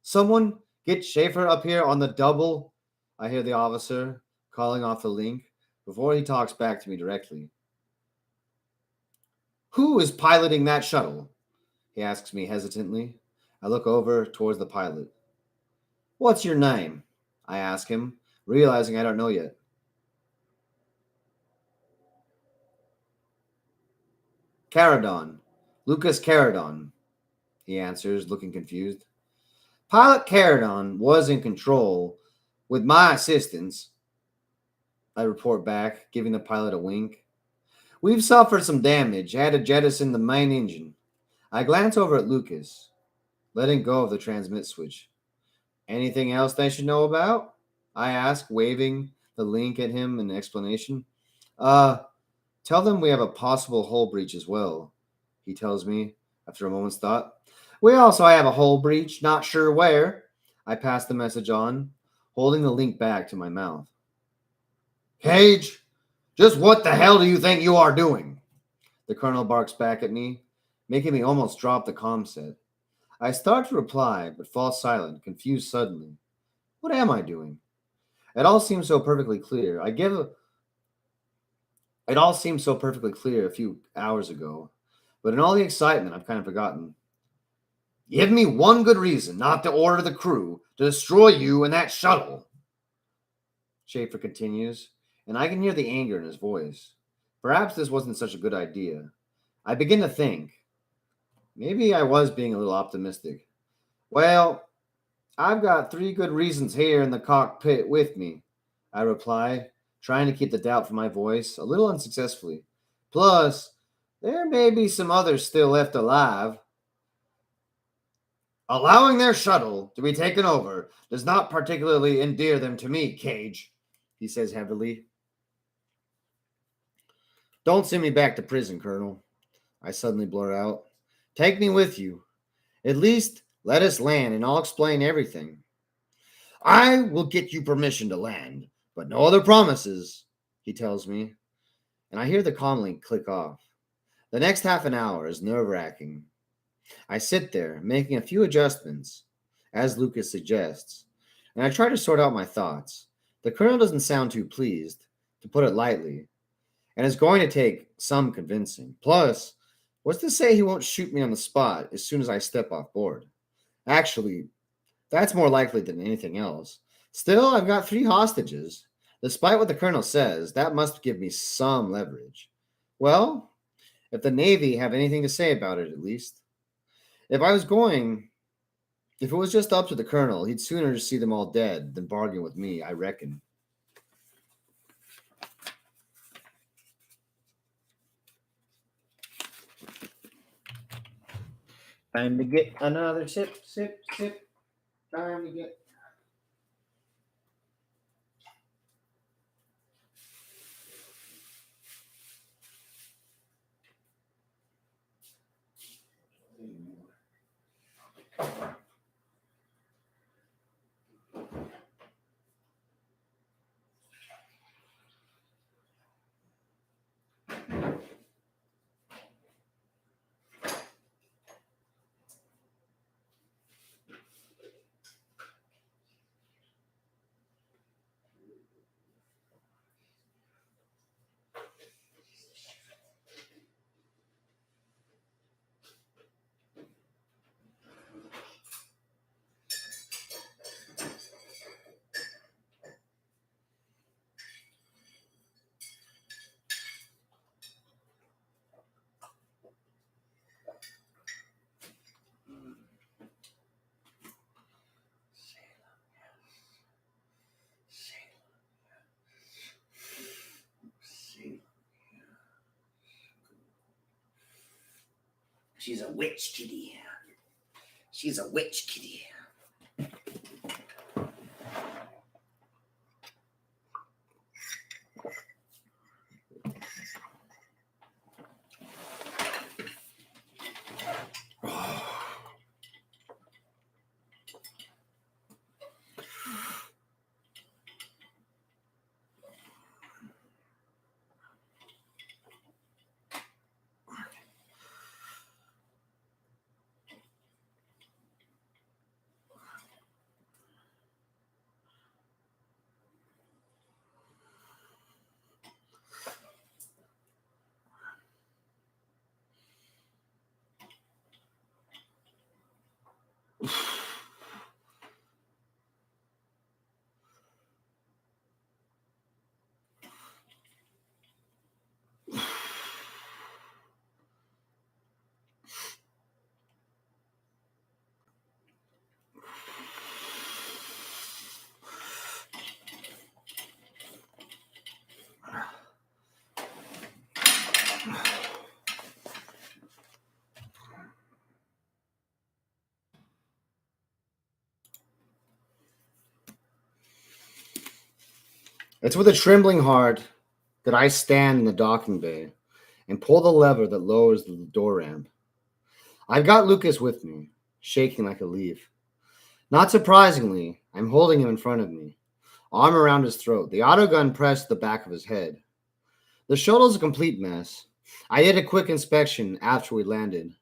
Someone get Schaefer up here on the double, I hear the officer calling off the link before he talks back to me directly. Who is piloting that shuttle? he asks me hesitantly. I look over towards the pilot. What's your name? I ask him, realizing I don't know yet. Caradon. Lucas Caradon, he answers, looking confused. Pilot Caradon was in control with my assistance, I report back, giving the pilot a wink. We've suffered some damage, had to jettison the main engine. I glance over at Lucas, letting go of the transmit switch. Anything else they should know about? I ask, waving the link at him in explanation. Uh, Tell them we have a possible hull breach as well, he tells me after a moment's thought. We also have a hull breach, not sure where. I pass the message on, holding the link back to my mouth. Kage, just what the hell do you think you are doing? The colonel barks back at me, making me almost drop the comm set. I start to reply, but fall silent, confused suddenly. What am I doing? It all seems so perfectly clear. It all seemed so perfectly clear a few hours ago, but in all the excitement, I've kind of forgotten. Give me one good reason not to order the crew to destroy you and that shuttle, Schaefer continues, and I can hear the anger in his voice. Perhaps this wasn't such a good idea. I begin to think. Maybe I was being a little optimistic. Well, I've got 3 good reasons here in the cockpit with me, I reply, trying to keep the doubt from my voice, a little unsuccessfully. Plus, there may be some others still left alive. Allowing their shuttle to be taken over does not particularly endear them to me, Kage, he says heavily. Don't send me back to prison, Colonel, I suddenly blurt out. Take me with you. At least let us land and I'll explain everything. I will get you permission to land, but no other promises, he tells me, and I hear the comlink click off. The next half an hour is nerve-wracking. I sit there, making a few adjustments, as Lucas suggests, and I try to sort out my thoughts. The colonel doesn't sound too pleased, to put it lightly, and it's going to take some convincing. Plus, what's to say he won't shoot me on the spot as soon as I step off board? Actually, that's more likely than anything else. Still, I've got 3 hostages. Despite what the colonel says, that must give me some leverage. Well, if the Navy have anything to say about it, at least. If it was just up to the colonel, he'd sooner see them all dead than bargain with me, I reckon. Time to get another sip, sip, sip. Time to get. She's a witch kitty. She's a witch kitty. It's with a trembling heart that I stand in the docking bay and pull the lever that lowers the door ramp. I've got Lucas with me, shaking like a leaf. Not surprisingly, I'm holding him in front of me, arm around his throat, the autogun pressed to the back of his head. The shuttle's a complete mess. I did a quick inspection after we landed.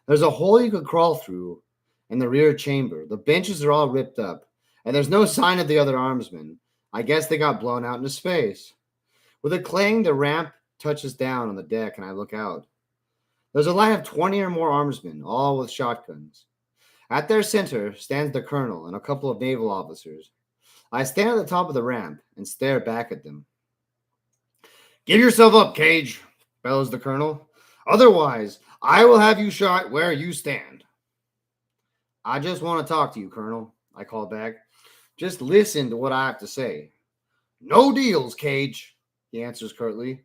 There's a hole you could crawl through in the rear chamber. The benches are all ripped up, and there's no sign of the other armsmen. I guess they got blown out into space. With a clang, the ramp touches down on the deck, and I look out. There's a line of 20 or more armsmen, all with shotguns. At their center stands the colonel and a couple of naval officers. I stand at the top of the ramp and stare back at them. Give yourself up, Kage, bellows the colonel. Otherwise, I will have you shot where you stand. I just want to talk to you, Colonel, I call back. Just listen to what I have to say. No deals, Kage, he answers curtly.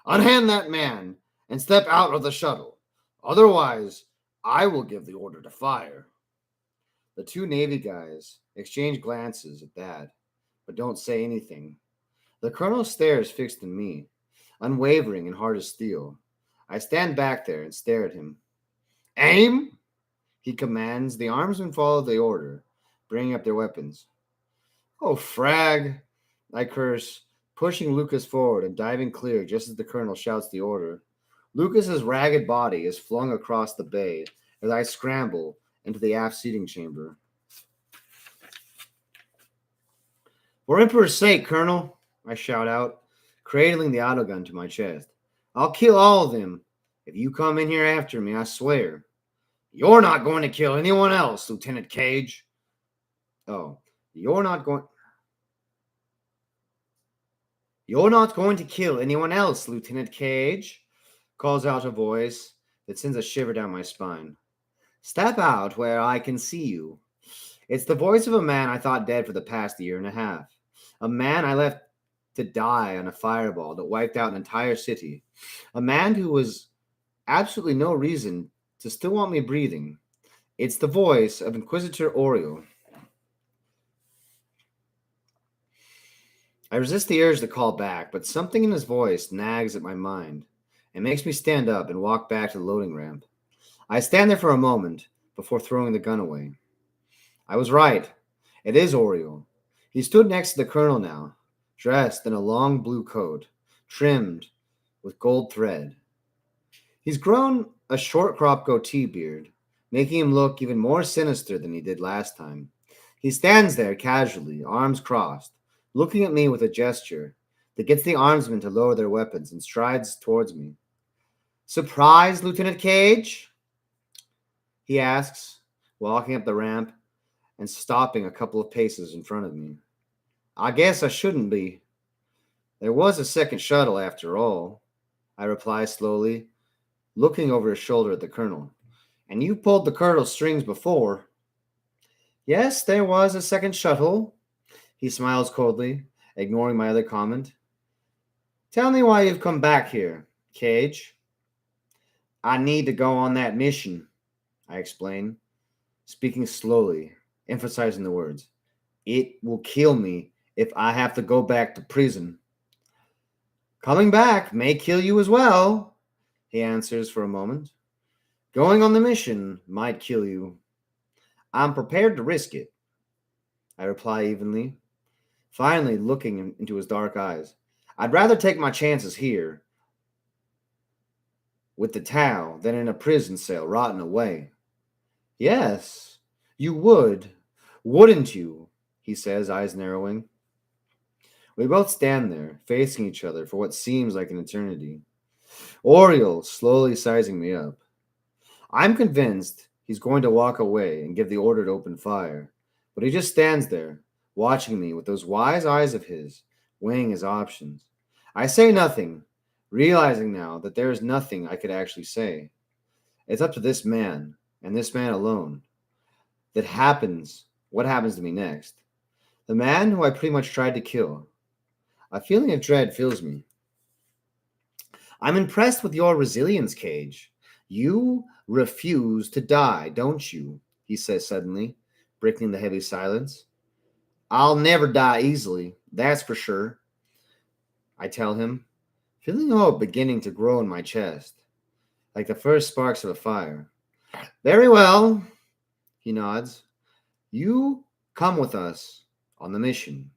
Unhand that man and step out of the shuttle. Otherwise, I will give the order to fire. The two Navy guys exchange glances at that, but don't say anything. The colonel stares fixed at me, unwavering and hard as steel. I stand back there and stare at him. Aim, he commands. The armsmen follow the order, bringing up their weapons. Oh, frag, I curse, pushing Lucas forward and diving clear just as the colonel shouts the order. Lucas's ragged body is flung across the bay as I scramble into the aft seating chamber. For Emperor's sake, Colonel, I shout out, cradling the autogun to my chest. I'll kill all of them if you come in here after me, I swear. You're not going to kill anyone else, Lieutenant Kage. Oh, you're not going to kill anyone else, Lieutenant Kage, calls out a voice that sends a shiver down my spine. Step out where I can see you. It's the voice of a man I thought dead for the past year and a half. A man I left to die on a fireball that wiped out an entire city. A man who was absolutely no reason to still want me breathing. It's the voice of Inquisitor Oriel. I resist the urge to call back, but something in his voice nags at my mind and makes me stand up and walk back to the loading ramp. I stand there for a moment before throwing the gun away. I was right. It is Oriel. He stood next to the colonel now, dressed in a long blue coat, trimmed with gold thread. He's grown a short crop goatee beard, making him look even more sinister than he did last time. He stands there casually, arms crossed, looking at me with a gesture that gets the armsmen to lower their weapons and strides towards me. Surprised, Lieutenant Kage? He asks, walking up the ramp and stopping a couple of paces in front of me. I guess I shouldn't be. There was a second shuttle after all, I reply slowly, looking over his shoulder at the colonel. And you pulled the colonel's strings before. Yes, there was a second shuttle, he smiles coldly, ignoring my other comment. Tell me why you've come back here, Kage. I need to go on that mission, I explain, speaking slowly, emphasizing the words. It will kill me if I have to go back to prison. Coming back may kill you as well, he answers for a moment. Going on the mission might kill you. I'm prepared to risk it, I reply evenly, finally looking into his dark eyes. I'd rather take my chances here with the Tau than in a prison cell rotting away. Yes, you would, wouldn't you? He says, eyes narrowing. We both stand there, facing each other for what seems like an eternity. Oriel slowly sizing me up. I'm convinced He's going to walk away and give the order to open fire, but he just stands there, watching me with those wise eyes of his, weighing his options. I say nothing, realizing now that there is nothing I could actually say. It's up to this man, and this man alone, what happens to me next. The man who I pretty much tried to kill. A feeling of dread fills me. I'm impressed with your resilience, Cage. You refuse to die, don't you? He says suddenly, breaking the heavy silence. I'll never die easily, that's for sure, I tell him, feeling hope beginning to grow in my chest, like the first sparks of a fire. Very well, he nods. You come with us on the mission.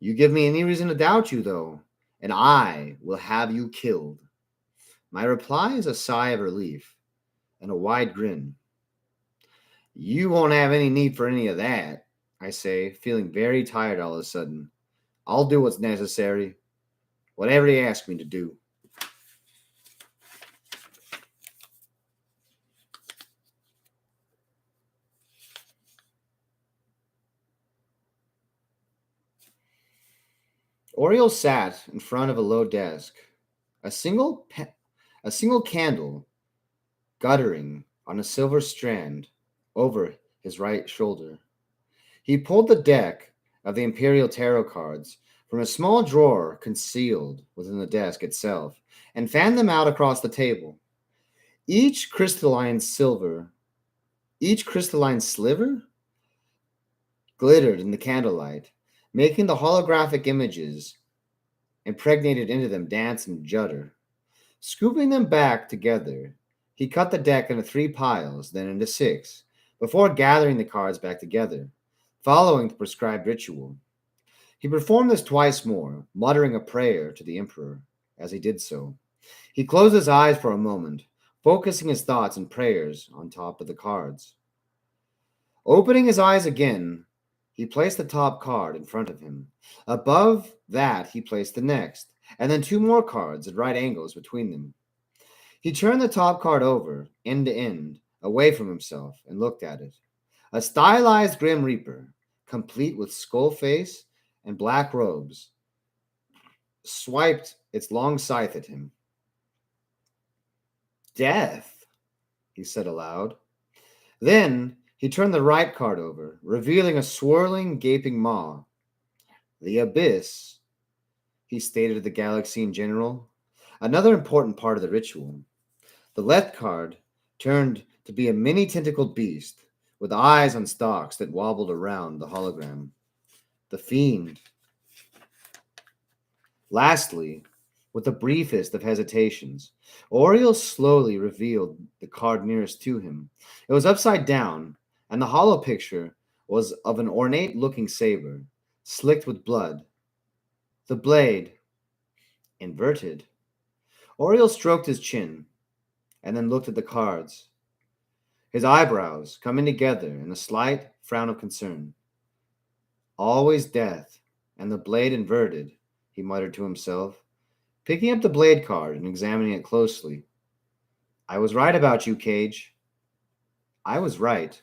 You give me any reason to doubt you, though, and I will have you killed. My reply is a sigh of relief and a wide grin. You won't have any need for any of that, I say, feeling very tired all of a sudden. I'll do what's necessary, whatever you ask me to do. Oriole sat in front of a low desk, a single candle guttering on a silver strand over his right shoulder. He pulled the deck of the Imperial Tarot cards from a small drawer concealed within the desk itself and fanned them out across the table. Each crystalline sliver glittered in the candlelight, making the holographic images impregnated into them dance and judder. Scooping them back together, he cut the deck into 3 piles, then into 6, before gathering the cards back together, following the prescribed ritual. He performed this twice more, muttering a prayer to the Emperor as he did so. He closed his eyes for a moment, focusing his thoughts and prayers on top of the cards. Opening his eyes again, he placed the top card in front of him. Above that, he placed the next, and then 2 more cards at right angles between them. He turned the top card over, end to end, away from himself, and looked at it. A stylized Grim Reaper, complete with skull face and black robes, swiped its long scythe at him. Death, he said aloud. Then he turned the right card over, revealing a swirling, gaping maw. The abyss, he stated to the galaxy in general. Another important part of the ritual. The left card turned to be a mini tentacled beast with eyes on stalks that wobbled around the hologram. The fiend. Lastly, with the briefest of hesitations, Oriole slowly revealed the card nearest to him. It was upside down, and the hollow picture was of an ornate-looking saber, slicked with blood. The blade, inverted. Oriole stroked his chin, and then looked at the cards, his eyebrows coming together in a slight frown of concern. Always death, and the blade inverted, he muttered to himself, picking up the blade card and examining it closely. I was right about you, Cage. I was right.